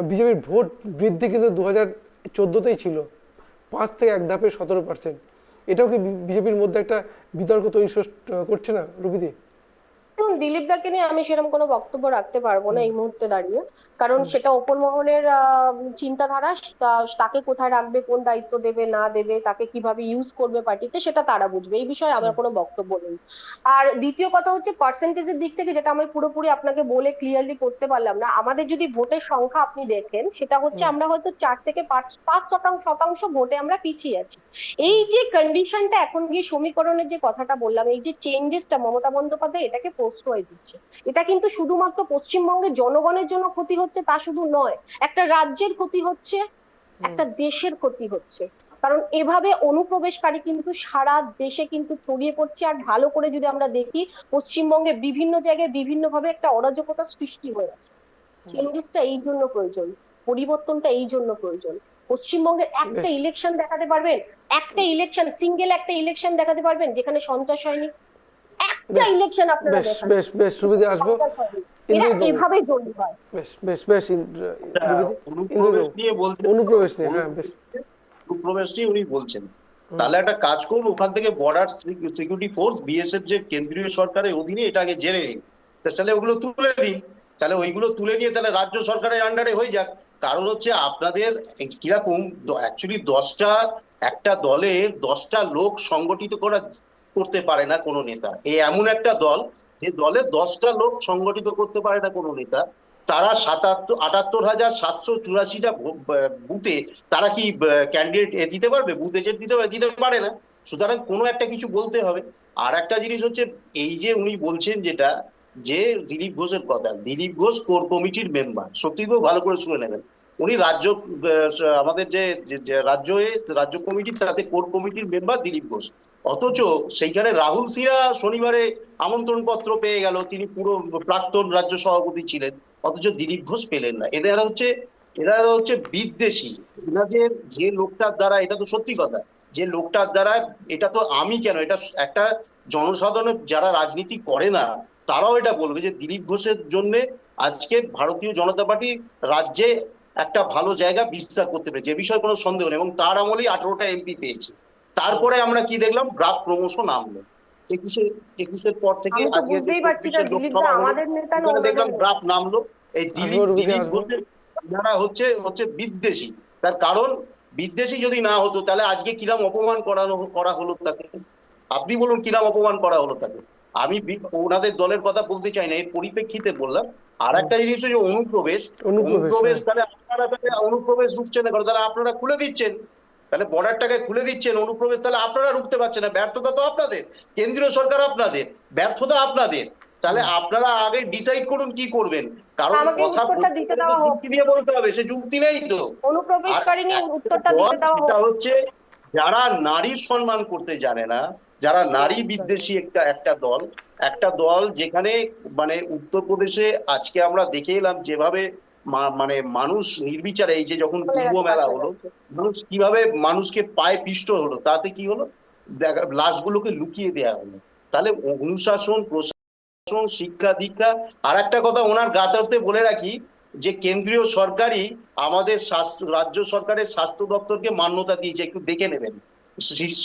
বিজেপির ভোট বৃদ্ধি কিন্তু 2014তেই ছিল 5 থেকে এক ধাপে 17%। এটাও কি বিজেপির মধ্যে একটা বিতর্ক তৈরি করছে না রবিদি? দেখুন, দিলীপ দাকে নিয়ে আমি সেরকম কোনো বক্তব্য রাখতে পারবো না এই মুহূর্তে দাঁড়িয়ে, কারণ সেটা ওপর মহলের চিন্তাধারা। তাকে কোথায় রাখবে, কোন দায়িত্ব দেবে না দেবে, তাকে কিভাবে ইউজ করবে পার্টিতে, সেটা তারা বুঝবে, এই বিষয়ে আমার কোনো বক্তব্য নেই। আর দ্বিতীয় কথা হচ্ছে পার্সেন্টেজের দিক থেকে, যেটা আমি পুরোপুরি আপনাকে বলে ক্লিয়ারলি করতে পারলাম না। আমাদের যদি ভোটের সংখ্যা আপনি দেখেন, সেটা হচ্ছে আমরা হয়তো 4 থেকে 5 শতাংশ ভোটে আমরা পিছিয়ে আছি। এই যে কন্ডিশনটা, এখন গিয়ে সমীকরণের যে কথাটা বললাম, এই যে চেঞ্জেসটা মমতা বন্দ্যোপাধ্যায় এটাকে প্রশ্রয় দিচ্ছে, এটা কিন্তু শুধুমাত্র পশ্চিমবঙ্গের জনগণের জন্য ক্ষতি হচ্ছে তা শুধু নয়, একটা রাজ্যের ক্ষতি হচ্ছে, একটা দেশের ক্ষতি হচ্ছে। কারণ এভাবে অনুপ্রবেশকারী কিন্তু সারা দেশে কিন্তু ছড়িয়ে পড়ছে। আর ভালো করে যদি আমরা দেখি, পশ্চিমবঙ্গে বিভিন্ন জায়গায় বিভিন্ন ভাবে একটা অরাজকতা সৃষ্টি হয়ে আছে। চেঞ্জেসটা এই জন্য প্রয়োজন, পরিবর্তনটা এই জন্য প্রয়োজন। পশ্চিমবঙ্গের একটা বেশ। ইলেকশন দেখাতে পারবেন, একটা ইলেকশন, সিঙ্গেল একটা ইলেকশন দেখাতে পারবেন যেখানে সন্ত্রাস হয়নি? একটা বেশ ইলেকশন আপনারা বেশ দেখান। বেশ বেশ রবিদি, আসবো সন্ত্রাস হয়নি। এরা ইন্দ্রজিৎ বাবু। এভাবে জড়িত হয়। বেশ বেশ বেশ রবিদি, অনুপ্রবেশ নিয়ে বলছেন, অনুপ্রবেশ নিয়ে, হ্যাঁ বেশ। অনুপ্রবেশ নিয়ে উনি বলছেন, তাহলে একটা কাজ করুন, ওখান থেকে বর্ডার সিকিউরিটি ফোর্স বিএসএফ যে কেন্দ্রীয় সরকারের অধীনে, এটা আগে জেনে নিন, তাহলে ওগুলো তুলে দিন, তাহলে ওইগুলো তুলে নিয়ে তাহলে রাজ্য সরকারের আন্ডারে হয়ে যাক। কারণ হচ্ছে আপনাদের কিরকম, অ্যাকচুয়ালি একটা দলের 10টা লোক সংগঠিত করতে পারে না কোনো নেতা। এই এমন একটা দল যে দলে 10টা লোক সংগঠিত করতে পারে না কোনো নেতা। তারা 78,784টা বুথে তারা কি ক্যান্ডিডেট দিতে পারবে, বুথ এজেন্ট দিতে পারে না। সুতরাং কোনো একটা কিছু বলতে হবে। আর একটা জিনিস হচ্ছে, এই যে উনি বলছেন যেটা, যে দিলীপ ঘোষের কথা, দিলীপ ঘোষ কোর কমিটির মেম্বার, সত্যি খুব ভালো করে শুনে নেবেন। উনি আমাদের যে রাজ্য কমিটি, তাতে কোর কমিটির মেম্বার দিলীপ ঘোষ। অথচ সেইখানে রাহুল সিনহা শনিবারে আমন্ত্রণ পত্র পেয়ে গেল, তিনি পুরো প্রাক্তন রাজ্য সভাপতি ছিলেন, অথচ দিলীপ ঘোষ পেলেন না। এরা হচ্ছে বিদ্বেষী। এনাদের যে লোকটার দ্বারা, এটা তো সত্যি কথা, যে লোকটার দ্বারা, এটা তো আমি কেন, এটা একটা জনসাধারণের যারা রাজনীতি করে না তারাও এটা বলবে যে দিলীপ ঘোষের জন্য আজকে ভারতীয় জনতা পার্টি রাজ্যে একটা ভালো জায়গা বিস্তার করতে পেরেছে, এ বিষয়ে কোনো সন্দেহ নেই। এবং তার আমলেই 18টা এমপি পেয়েছে। তারপরে আমরা কি দেখলাম, ড্রাফট প্রমোশন নামলো 21-এর পর থেকে আমি তো আজকে যে বুঝতেই পারছি না, 24-এর দিলীপ লোকসভা দা হলো, আমাদের নেতা না, এখানে ওনাদের দেখলাম নেতা। ড্রাফট নামলো। এই আসবো রবিদি, দিলীপ আসবো। ঘোষের যারা হচ্ছে বিদ্বেষী। তার কারণ, বিদ্বেষী যদি না হতো তাহলে আজকে কিরাম অপমান করা হলো তাকে। আপনি বলুন কিরাম অপমান করা হলো তাকে। আমি ওনাদের দলের কথা বলতে চাই না, এর পরিপ্রেক্ষিতে বললাম। আর একটা জিনিস হচ্ছে অনুপ্রবেশ। অনুপ্রবেশ, তাহলে আপনারা অনুপ্রবেশ রুখছেন না, তাহলে আপনারা খুলে দিচ্ছেন, তাহলে বর্ডারটাকে খুলে দিচ্ছেন, অনুপ্রবেশ তাহলে আপনারা রুখতে পারছেন না। ব্যর্থতা তো আপনাদের, কেন্দ্রীয় সরকার আপনাদের, ব্যর্থতা আপনাদের। তাহলে আপনারা আগে ডিসাইড করুন কি করবেন। কারণ আমাকে কথা উত্তরটা বলতে দিতে গেলে তো দেওয়া হোক। যুক্তি দিয়ে বলতে হবে, সে যুক্তি নেই তো। আর অনুপ্রবেশকারী নিয়ে একটা উত্তরটা দল, দিতে দেওয়া সেটা হোক। হচ্ছে যারা নারী সম্মান করতে জানে না, যারা নারী বিদ্বেষী একটা দল যেখানে, মানে উত্তরপ্রদেশে আজকে আমরা দেখে এলাম যেভাবে মানে মানুষ নির্বিচারে, এই যে যখন কুম্ভ মেলা হলো, মানুষ কিভাবে মানুষকে পায়ে পিষ্ট হলো, তাতে কি হলো, লাশগুলোকে লুকিয়ে দেয়া হলো। তাহলে অনুশাসন, প্রশাসন, শিক্ষা দীক্ষা। আর একটা কথা ওনার গাতারতে বলে রাখি, যে কেন্দ্রীয় সরকারই আমাদের রাজ্য সরকারের স্বাস্থ্য দপ্তরকে মান্যতা দিয়েছে, একটু দেখে নেবেন,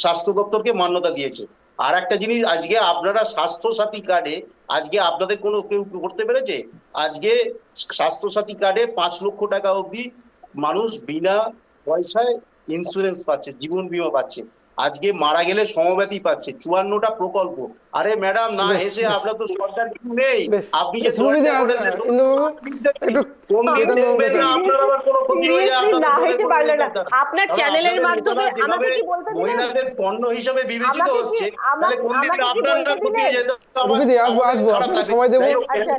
স্বাস্থ্য দপ্তরকে মান্যতা দিয়েছে। আর একটা জিনিস, আজকে আপনারা স্বাস্থ্য সাথী কার্ডে, আজকে আপনাদের কোনো কেউ করতে পেরেছে? আজকে স্বাস্থ্য সাথী কার্ডে 5 লক্ষ টাকা অবধি মানুষ বিনা পয়সায় ইন্স্যুরেন্স পাচ্ছে, জীবন বীমা পাচ্ছে। আজকে মারা গেলে সমব্যাথী পাচ্ছে, 54টা প্রকল্প। আরে ম্যাডাম, না হেসে, আপনার তো সরকার কিছু নেই। বেশ। আপনি যে রবিদি, ইন্দ্রবাবু একটু কোন দিন কেতন বাবুর দেখবেন কাছে না আপনার আবার কোনো ক্ষতি হয়ে যায়, সিরিয়াসলি আপনাদের না দলে হেসে কোনো পারলে না। নেতা। আপনার কারণ চ্যানেলের আপনাদের মাধ্যমে নেতারা আমাকে যেভাবে কি বলতে দিলেন? মহিলাদের পণ্য হিসেবে বিবেচিত আমাকে কি হচ্ছে, তাহলে কোন দিন আমাকে কি আপনার বলতে না ক্ষতি হয়ে দিলেন? যেত, আমার রবিদি, আসবো খারাপ আপনাকে লাগবে। সময় দেবো। যাই হোক, আচ্ছা,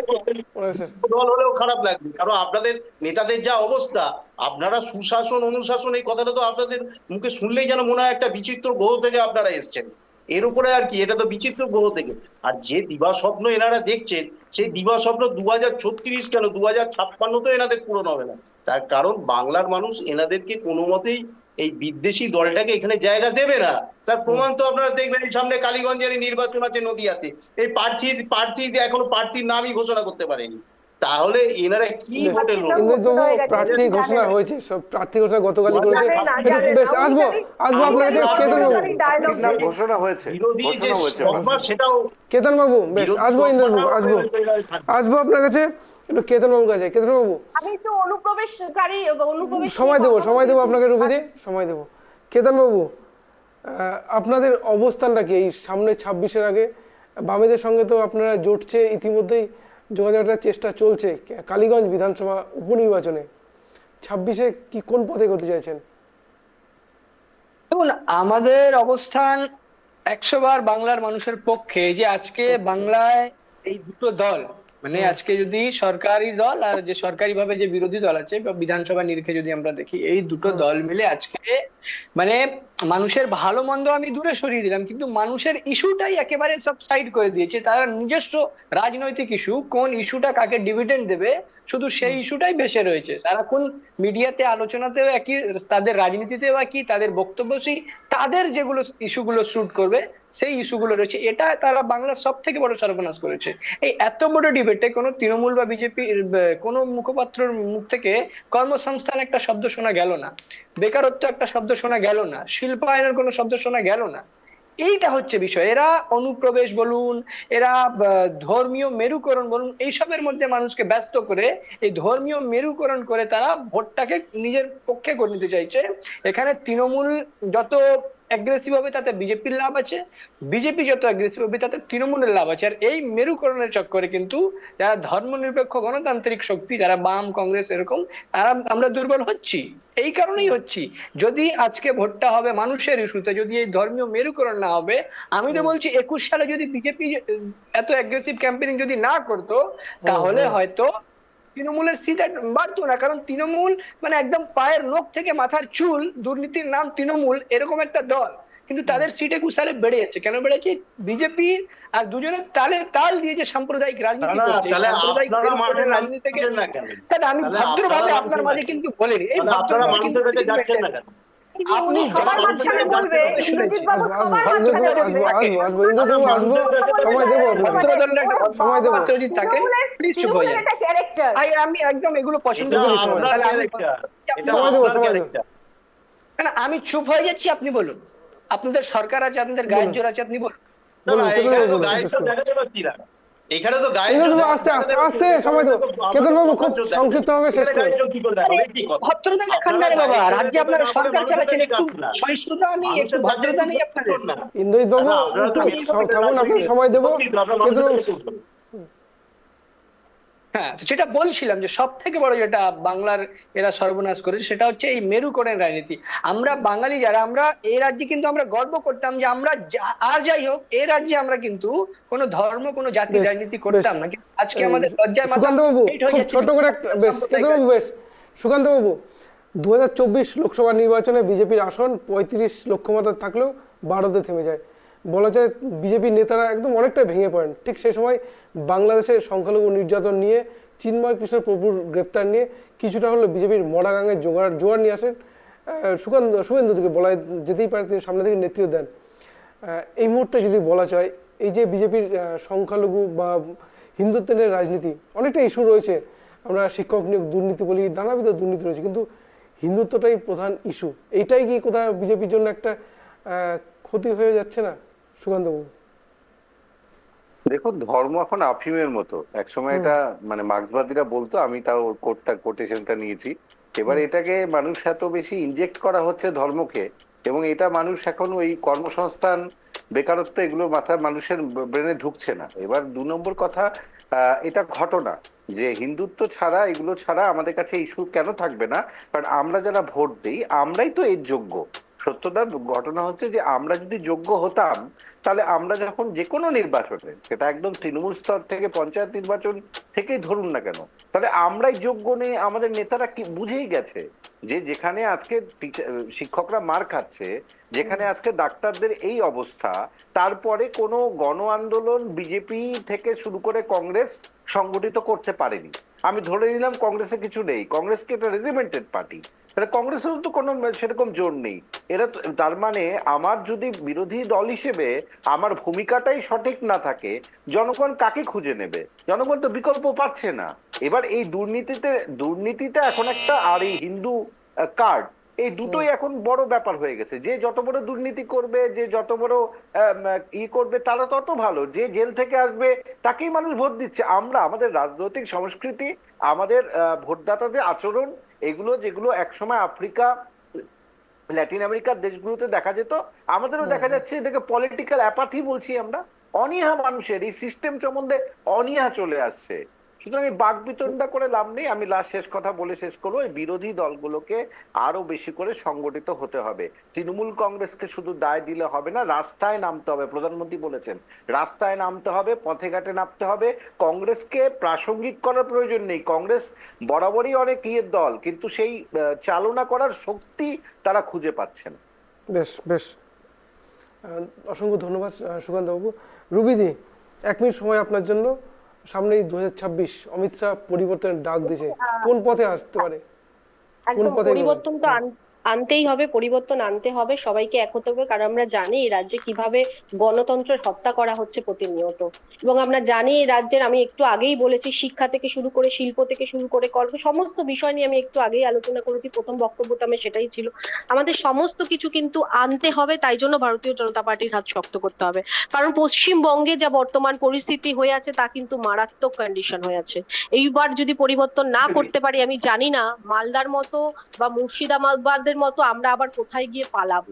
আচ্ছা। দল হলেও খারাপ লাগবে, কারণ আপনাদের নেতাদের যা অবস্থা। আপনারা সুশাসন, অনুশাসন, এই কথাটা তো আপনাদের মুখে শুনলেই যেন মনে হয় একটা বিচিত্র গ্রহ থেকে আপনারা এসছেন। এর উপরে আর কি, এটা তো বিচিত্র গ্রহ থেকে। আর যে দিবাস্বপ্ন এনারা দেখছেন, সেই দিবাস্বপ্ন 2036 কেন, 2056 তো এনাদের পূরণ হবে না। তার কারণ বাংলার মানুষ এনাদেরকে কোনো মতেই এই বিদ্বেষী দলটাকে এখানে জায়গা দেবে না। তার প্রমাণ তো আপনারা দেখবেন, এই সামনে কালীগঞ্জের নির্বাচন আছে নদিয়াতে, এই প্রার্থী এখনো প্রার্থীর নামই ঘোষণা করতে পারেনি। তাহলে এনারা কি বেশ, ভোটে লড়বে? ইন্দ্রজিৎ বাবু, হয়ে গেছে, প্রার্থী জানেন ঘোষণা না। হয়েছে, সব প্রার্থী ঘোষণা গতকালই করেছে। জানেন না, একটু জানেন বেশ না। আসবো আপনার কাছে কেতন বাবু। ডায়লগ ঘোষণা হয়েছে, বিরোধী যে ঘোষণা হয়েছে। দগমা সেটাও কেতন বাবু বেশ বিরোধী আসবো, ইন্দ্রজিৎ বাবু আসবো, দগমাটাও আসবো আপনার কাছে, একটু কেতন বাবুর কাছে। কেতন বাবু আমি একটু অনুপ্রবেশকারী সময় দেবো আপনাকে, রুবিদি সময় দেবো। কেতন বাবু, আপনাদের অবস্থানটা কি এই সামনে 26-এর আগে? বামেদের সঙ্গে তো আপনারা জোটছে, ইতিমধ্যেই যোগাযোগের চেষ্টা চলছে কালীগঞ্জ বিধানসভা উপনির্বাচনে। 26-এ কি কোন পথে করতে চাইছেন? দেখুন, আমাদের অবস্থান 100 বার বাংলার মানুষের পক্ষে। যে আজকে বাংলায় এই দুটো দল, মানে আজকে যদি সরকারি দল আর যে সরকারি ভাবে যে বিরোধী দল আছে বা বিধানসভা নিরিখে যদি আমরা দেখি, এই দুটো দল মিলে আজকে মানে মানুষের ভালো মন্দ আমি দূরে সরিয়ে দিলাম, কিন্তু মানুষের ইস্যুটাই একেবারে সব সাইড করে দিয়েছে। তারা নিজস্ব রাজনৈতিক ইস্যু, কোন ইস্যুটা কাকে ডিভিডেন্ড দেবে, শুধু সেই ইস্যুটাই ভেসে রয়েছে সারাক্ষণ মিডিয়াতে, আলোচনাতেও একই, তাদের রাজনীতিতেও একই, তাদের বক্তব্য সেই, তাদের যেগুলো ইস্যুগুলো শুট করবে সেই ইস্যুগুলো রয়েছে। এটা তারা বাংলার সব থেকে বড় সর্বনাশ করেছে। এই এত বড় ডিবেটে কোনো তৃণমূল বা বিজেপি কোনো মুখপাত্রের মুখ থেকে কর্মসংস্থান একটা শব্দ শোনা গেল না, বেকারত্ব একটা শব্দ শোনা গেল না, শিল্পায়নের কোনো শব্দ শোনা গেল না। এইটা হচ্ছে বিষয়। এরা অনুপ্রবেশ বলুন, এরা ধর্মীয় মেরুকরণ বলুন, এইসবের মধ্যে মানুষকে ব্যস্ত করে, এই ধর্মীয় মেরুকরণ করে তারা ভোটটাকে নিজের পক্ষে করে নিতে চাইছে। এখানে তৃণমূল যত অ্যাগ্রেসিভ হবে তাতে বিজেপির লাভ আছে, বিজেপি যত অ্যাগ্রেসিভ হবে তাতে তৃণমূলের লাভ আছে। আর এই মেরুকরণের চক্করে কিন্তু যারা ধর্মনিরপেক্ষ গণতান্ত্রিক শক্তি, যারা বাম, কংগ্রেস এরকম, তারা আমরা দুর্বল হচ্ছি। এই কারণেই হচ্ছি। যদি আজকে ভোটটা হবে মানুষের ইস্যুতে, যদি এই ধর্মীয় মেরুকরণ না হবে, আমি তো বলছি 21 সালে যদি বিজেপি এত অ্যাগ্রেসিভ ক্যাম্পেইনিং যদি না করতো, তাহলে হয়তো তৃণমূলের সিট বাড়তো না। কারণ তৃণমূল মানে একদম পায়ের নখ থেকে মাথার চুল, দুর্নীতির নাম তৃণমূল, এরকম একটা দল, কিন্তু তাদের সিট 21 সালে বেড়ে যাচ্ছে। কেন বেড়েছে? বিজেপি আর দুজনের তালে তাল দিয়ে যে সাম্প্রদায়িক রাজনীতি করছে, তাহলে সাম্প্রদায়িক আপনারা মাঠে রাজনীতি থেকে। নামছেন না কেন? তাহলে আমি তাহলে ভদ্রভাবে আপনারা আপনার নামছেন মাঝে না কিন্তু বলিনি, এই তাহলে আপনারা ভদ্রভাবে মানুষের কাছে যাচ্ছেন না কেন? আপনি সবার মাঝখানে বলবে, ইন্দ্রজিৎ বাবু সবার মাঝখানে বলবে। আসবো ইন্দ্রজিৎ বাবু, আসবো, সময় দেবো আপনাকে, সময় দেবো। যদি থাকে প্লিজ চুপ হয়ে যান। একটা ক্যারেক্টার। আমি একদম এগুলো পছন্দ এটা করি না। আপনার তাহলে ক্যারেক্টার, এটা সময় দেবো, আপনার সময় দেবো। ক্যারেক্টার। না, আমি চুপ হয়ে যাচ্ছি, আপনি বলুন। আপনাদের সরকার আছে, আপনাদের গায়ের জোর আছে, আপনি বলুন। না না, বলুন, এখানে তো বলুন, গায়ের শেষ জোর করুন। দেখাতে পারছি না। এখানে তো গায়ের ইন্দ্রজিৎ জোর বাবু আস্তে দেখাতে আস্তে পারছি আস্তে না। সময় দেবো। কেতন বাবু খুব জোর দেখাতে সংক্ষিপ্ত ভাবে শেষ এখানে করুন। গায়ের জোর কি করে দেখাবো? এই কি কথা? ভদ্রতা দেখান না রে বাবা, রাজ্যে আপনারা সরকার চালাচ্ছেন, একটু সহিষ্ণুতা নেই, একটু ভদ্রতা নেই আপনাদের। ইন্দ্রজিৎ বাবু একটু থাকুন, আপনাকে সময় দেবো। কেতন বাবু হ্যাঁ, তো যেটা বলছিলাম যে সব থেকে বড় যেটা বাংলার এরা সর্বনাশ করেছে, সেটা হচ্ছে এই মেরুকরণের রাজনীতি। আমরা বাঙালি যারা, আমরা এই রাজ্যে কিন্তু আমরা গর্ব করতাম যে আমরা আর যাই হোক, এই রাজ্যে আমরা কিন্তু কোনো ধর্ম, কোনো জাতির বেশ, রাজনীতি করতাম না, কিন্তু আজকে আমাদের লজ্জায় মাথা সুকান্ত বাবু হেঁট হয়ে খুব যাচ্ছে। ছোট করে বেশ, কেতন বাবু বেশ, সুকান্ত বাবু 2024 লোকসভা নির্বাচনে বিজেপির আসন 35 লক্ষ মতো থাকলেও 12তে থেমে যায়। বলা যায় বিজেপির নেতারা একদম অনেকটা ভেঙে পড়েন। ঠিক সেই সময় বাংলাদেশের সংখ্যালঘু নির্যাতন নিয়ে, চিন্ময় কৃষ্ণ প্রভুর গ্রেপ্তার নিয়ে কিছুটা হলো বিজেপির মডাগাঙে জোয়ার নিয়ে আসেন শুভেন্দু থেকে, বলা যেতেই পারে তিনি সামনে থেকে নেতৃত্ব দেন। এই মুহূর্তে যদি বলা যায়, এই যে বিজেপির সংখ্যালঘু বা হিন্দুত্বের রাজনীতি, অনেকটা ইস্যু রয়েছে, আমরা শিক্ষক নিয়োগ দুর্নীতি বলি, নানাবিধ দুর্নীতি রয়েছে, কিন্তু হিন্দুত্বটাই প্রধান ইস্যু। এইটাই কি কোথাও বিজেপির জন্য একটা ক্ষতি হয়ে যাচ্ছে না সুকান্তবাবু? দেখুন, ধর্ম এখন আফিমের মতো। একসময় এটা মানে মার্ক্সবাদীরা বলতো, আমি তাও কোটেশনটা নিয়েছি। এবার এটাকে মানুষ এত বেশি ইনজেক্ট করা হচ্ছে ধর্মকে, এবং এটা মানুষ এখন ওই কর্মসংস্থান, বেকারত্ব, এগুলো মাথায় মানুষের ব্রেনে ঢুকছে না। এবার 2 নম্বর কথা, এটা ঘটনা যে হিন্দুত্ব ছাড়া, এগুলো ছাড়া আমাদের কাছে ইস্যু কেন থাকবে না? কারণ আমরা যারা ভোট দিই, আমরাই তো এর যোগ্য। সত্যতার ঘটনা হচ্ছে যে আমরা যদি যোগ্য হতাম, তাহলে আমরা যখন যে কোনো নির্বাচনে, সেটা একদম তৃণমূল স্তর থেকে পঞ্চায়েত নির্বাচন থেকেই ধরুন না কেন, তাহলে আমরাই যোগ্য নেই। আমাদের নেতারা কি বুঝেই গেছে যে যেখানে আজকে শিক্ষকরা মার খাচ্ছে, যেখানে আজকে ডাক্তারদের এই অবস্থা, তারপরে কোনো গণ আন্দোলন বিজেপি থেকে শুরু করে কংগ্রেস সংগঠিত করতে পারেনি। আমি ধরে নিলাম কংগ্রেসে কিছু নেই, কংগ্রেস কি একটা রেজিমেন্টেড পার্টি, মানে কংগ্রেসের তো কোনো সেরকম জোর নেই। এরা তার মানে আমার যদি বিরোধী দল হিসেবে আমার ভূমিকাটাই সঠিক না থাকে, জনগণ কাকে খুঁজে নেবে? জনগণ তো বিকল্প পাচ্ছে না। এবার এই দুর্নীতিটা এখন একটা, আর এই হিন্দু কার্ড, এই দুটোই এখন বড় ব্যাপার হয়ে গেছে। যে যত বড় দুর্নীতি করবে, যে যত বড় করবে, তারা তত ভালো। যে জেল থেকে আসবে তাকেই মানুষ ভোট দিচ্ছে। আমরা আমাদের রাজনৈতিক সংস্কৃতি, আমাদের ভোটদাতাদের আচরণ, এগুলো যেগুলো একসময় আফ্রিকা, ল্যাটিন আমেরিকার দেশগুলোতে দেখা যেত, আমাদেরও দেখা যাচ্ছে। এটাকে পলিটিক্যাল অ্যাপাথি বলছি আমরা। অনীহা, মানুষের এই সিস্টেম সম্বন্ধে অনীহা চলে আসছে। সুতরাং এই বাকবিতণ্ডা করে লাভ নেই। আমি শেষ কথা বলে শেষ করবো, এই বিরোধী দলগুলোকে আরো বেশি করে সংগঠিত হতে হবে। তৃণমূল কংগ্রেসকে শুধু দায় দিলে হবে না, রাস্তায় নামতে হবে। প্রধানমন্ত্রী বলেছেন রাস্তায় নামতে হবে, পথে ঘাটে নামতে হবে। কংগ্রেসকে প্রাসঙ্গিক করার প্রয়োজন নেই। কংগ্রেস বরাবরই অনেক ইয়ের দল, কিন্তু সেই চালনা করার শক্তি তারা খুঁজে পাচ্ছেন। বেশ বেশ, অসংখ্য ধন্যবাদ সুকান্ত বাবু। রুবিদি, 1 মিনিট সময় আপনার জন্য। সামনেই 2026, অমিত শাহ পরিবর্তনের ডাক দিয়েছে, কোন পথে আসতে পারে? একদম পরিবর্তন তো আনতেই হবে, পরিবর্তন আনতে হবে, সবাইকে এক হতে হবে। কারণ আমরা জানি এই রাজ্যে কিভাবে গণতন্ত্রের হত্যা করা হচ্ছে প্রতিনিয়ত। এবং আমরা জানি এই রাজ্যের, আমি একটু আগেই বলেছি, শিক্ষা থেকে শুরু করে, শিল্প থেকে শুরু করে, কর্ম, সমস্ত বিষয় নিয়ে আমি একটু আগেই আলোচনা করেছি। প্রথম বক্তব্যটা আমি সেটাই ছিল, আমাদের সমস্ত কিছু কিন্তু আনতে হবে। তাই জন্য ভারতীয় জনতা পার্টির হাত শক্ত করতে হবে। কারণ পশ্চিমবঙ্গে যা বর্তমান পরিস্থিতি হয়ে আছে তা কিন্তু মারাত্মক কন্ডিশন হয়ে আছে। এইবার যদি পরিবর্তন না করতে পারি, আমি জানি না মালদার মতো বা মুর্শিদাবাদের মতো আমরা আবার কোথায় গিয়ে পালাবো।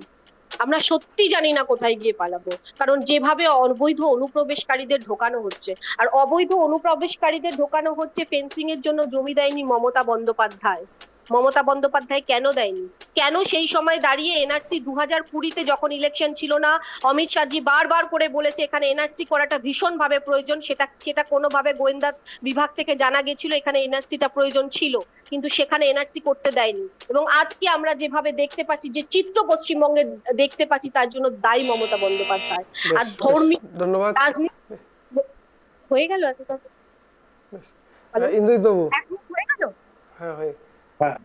আমরা সত্যি জানি না কোথায় গিয়ে পালাবো। কারণ যেভাবে অবৈধ অনুপ্রবেশকারীদের ঢোকানো হচ্ছে, আর অবৈধ অনুপ্রবেশকারীদের ঢোকানো হচ্ছে, ফেন্সিং এর জন্য জমি দেয়নি মমতা বন্দ্যোপাধ্যায়। মমতা বন্দ্যোপাধ্যায় কেন দেয়নি? কেন সেই সময় দাঁড়িয়ে এনআরসি 2020-তে যখন ইলেকশন ছিল না, অমিত শাহজি বারবার করে বলেছে এখানে এনআরসি করাটা ভীষণ ভাবে প্রয়োজন, সেটা কোনোভাবে গোয়েন্দা বিভাগ থেকে জানা গেছিল এখানে এনআরসিটা প্রয়োজন ছিল, কিন্তু সেখানে এনআরসি করতে দেয়নি। এবং আজকে আমরা যেভাবে দেখতে পাচ্ছি, যে চিত্র পশ্চিমবঙ্গে দেখতে পাচ্ছি, তার জন্য দায়ী মমতা বন্দ্যোপাধ্যায়। আর ধর্মী ধন্যবাদ। রাজনীতি হয়ে গেল এতটা। ইন্দ্রিত বাবু, হয়ে গেল। হ্যাঁ হয়।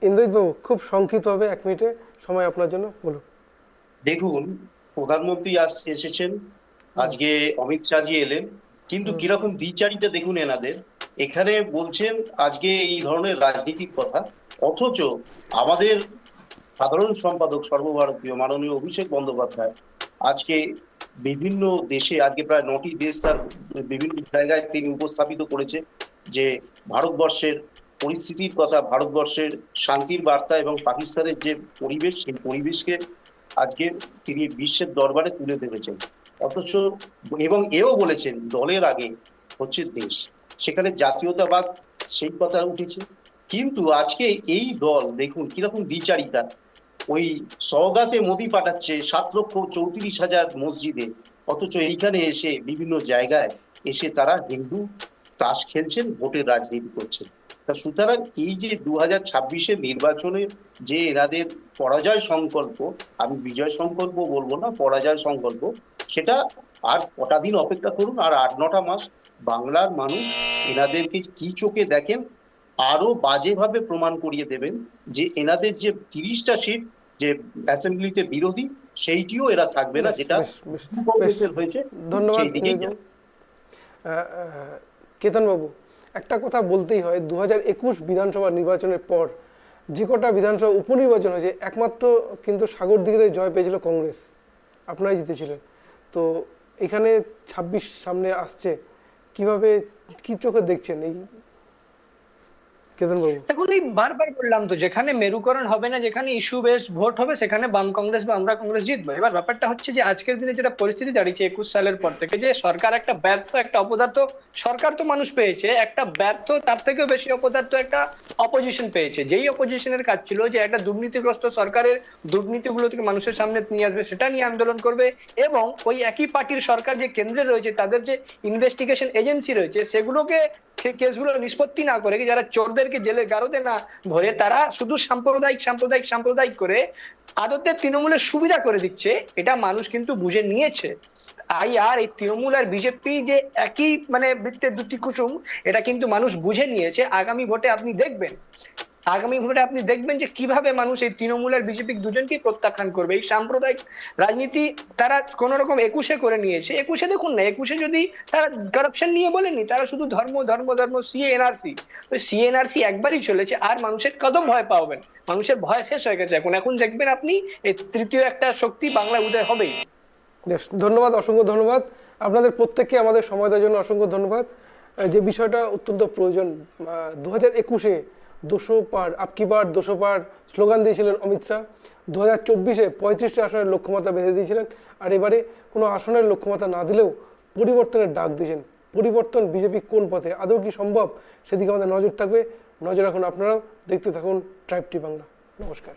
ইন্দ্রিত বাবু, খুব সংক্ষিপ্ত হবে, 1 মিনিটে সময় আপনার জন্য, বলুন। দেখুন, প্রধানমন্ত্রী এসেছেন, আজকে অমিত শাহজি এলেন, কিন্তু কিরকম দ্বিচারিতা দেখুন এনাদের। এখানে বলছেন আজকে এই ধরনের রাজনীতির কথা, অথচ আমাদের সাধারণ সম্পাদক সর্বভারতীয় মাননীয় অভিষেক বন্দ্যোপাধ্যায় আজকে বিভিন্ন দেশে, আজকে প্রায় 9টি দেশ তার বিভিন্ন জায়গায় তিনি উপস্থাপিত করেছে যে ভারতবর্ষের পরিস্থিতির কথা, ভারতবর্ষের শান্তির বার্তা এবং পাকিস্তানের যে পরিবেশ, সেই পরিবেশকে আজকে তিনি বিশ্বের দরবারে তুলে ধরেছেন। অথচ এবং এও বলেছেন দলের আগে হচ্ছে দেশ, সেখানে জাতীয়তাবাদ সেই কথা উঠেছে। কিন্তু আজকে এই দল দেখুন কিরকম দ্বিচারিতা, ওই সওগাতে মোদি পাঠাচ্ছে 7,34,000 মসজিদে, অথচ এইখানে এসে বিভিন্ন জায়গায় এসে তারা হিন্দু তাস খেলছেন, ভোটের রাজনীতি করছেন। সুতরাং এই যে 2026-এর নির্বাচনে যে এনাদের পরাজয় সংকল্প, আমি বিজয় সংকল্প বলবো না, পরাজয় সংকল্প, সেটা আর কটা দিন অপেক্ষা করুন, আর 8-9টা মাস বাংলার মানুষ এনাদেরকে কি চোখে দেখেন আরো বাজেভাবে প্রমাণ করিয়ে দেবেন যে এনাদের যে 30টা সিট যে অ্যাসেম্বলিতে বিরোধী, সেইটিও এরা থাকবে না, যেটা কংগ্রেসের হয়েছে। ধন্যবাদ কেতন বাবু। একটা কথা বলতেই হয়, 2021 বিধানসভা নির্বাচনের পর যে কটা বিধানসভা উপনির্বাচন হয়েছে, একমাত্র কিন্তু সাগরদিঘিতে জয় পেয়েছিল কংগ্রেস, আপনারাই জিতেছিলেন। তো এখানে 26 সামনে আসছে, কিভাবে, কি চোখে দেখছেন এই? দেখুন, এই বারবার বললাম তো, যেখানে মেরুকরণ হবে না, যেখানে ইস্যু বেস ভোট হবে, সেখানে বাম কংগ্রেস বা আমরা কংগ্রেস জিতবো। এবার ব্যাপারটা হচ্ছে যে আজকের দিনে যেটা পরিস্থিতি দাঁড়িয়েছে 21 সালের পর থেকে, যে সরকার একটা ব্যর্থ, একটা অপদার্থ সরকার তো মানুষ পেয়েছে, একটা ব্যর্থ, তার থেকেও বেশি অপদার্থ একটা অপোজিশন পেয়েছে। যেই অপোজিশনের কাজ ছিল যে একটা দুর্নীতিগ্রস্ত সরকারের দুর্নীতিগুলো থেকে মানুষের সামনে নিয়ে আসবে, সেটা নিয়ে আন্দোলন করবে, এবং ওই একই পার্টির সরকার যে কেন্দ্রে রয়েছে, তাদের যে ইনভেস্টিগেশন এজেন্সি রয়েছে, সেগুলোকে, সেই কেসগুলো নিষ্পত্তি না করে, যারা চোরদেরকে জেলে গারদে না ভরে, তারা শুধু সাম্প্রদায়িক করে আদতে তৃণমূলের সুবিধা করে দিচ্ছে, এটা মানুষ কিন্তু বুঝে নিয়েছে। আর এই তৃণমূল আর বিজেপি যে একই মানে বৃত্তের দুটি কুসুম, এটা কিন্তু মানুষ বুঝে নিয়েছে। আগামী ভোটে আপনি দেখবেন আগামী ভোটে আপনি দেখবেন যে কিভাবে মানুষ এই তৃণমূলের বিজেপি দুজনকেই প্রত্যাখ্যান করবে। এই সাম্প্রদায়িক রাজনীতি তারা কোন রকম 21-এ করে নিয়েছে। 21-এ দেখুন না, 21-এ যদি তারা কারাপশন নিয়ে বলেনি, তারা শুধু ধর্ম ধর্ম ধর্ম, সিএনআরসি, তো সিএনআরসি একবারই চলেছে, আর মানুষের কদম ভয় পাবেন, মানুষের ভয় শেষ হয়ে গেছে এখন। এখন দেখবেন আপনি এই তৃতীয় একটা শক্তি বাংলা উদয় হবেই। বেশ, ধন্যবাদ, অসংখ্য ধন্যবাদ আপনাদের প্রত্যেককে, আমাদের সময় দেওয়ার জন্য অসংখ্য ধন্যবাদ। যে বিষয়টা অত্যন্ত প্রয়োজন, 2021-এ 200 পার আপকি বার 200 পার স্লোগান দিয়েছিলেন অমিত শাহ, 2024-এ 35টি আসনের লক্ষ্যমাত্রা বেঁধে দিয়েছিলেন, আর এবারে কোনো আসনের লক্ষ্যমাত্রা না দিলেও পরিবর্তনের ডাক দিয়েছেন। পরিবর্তন বিজেপি কোন পথে, আদৌ কি সম্ভব, সেদিকে আমাদের নজর থাকবে। নজর রাখুন আপনারাও, দেখতে থাকুন ট্রাইব টি বাংলা। নমস্কার।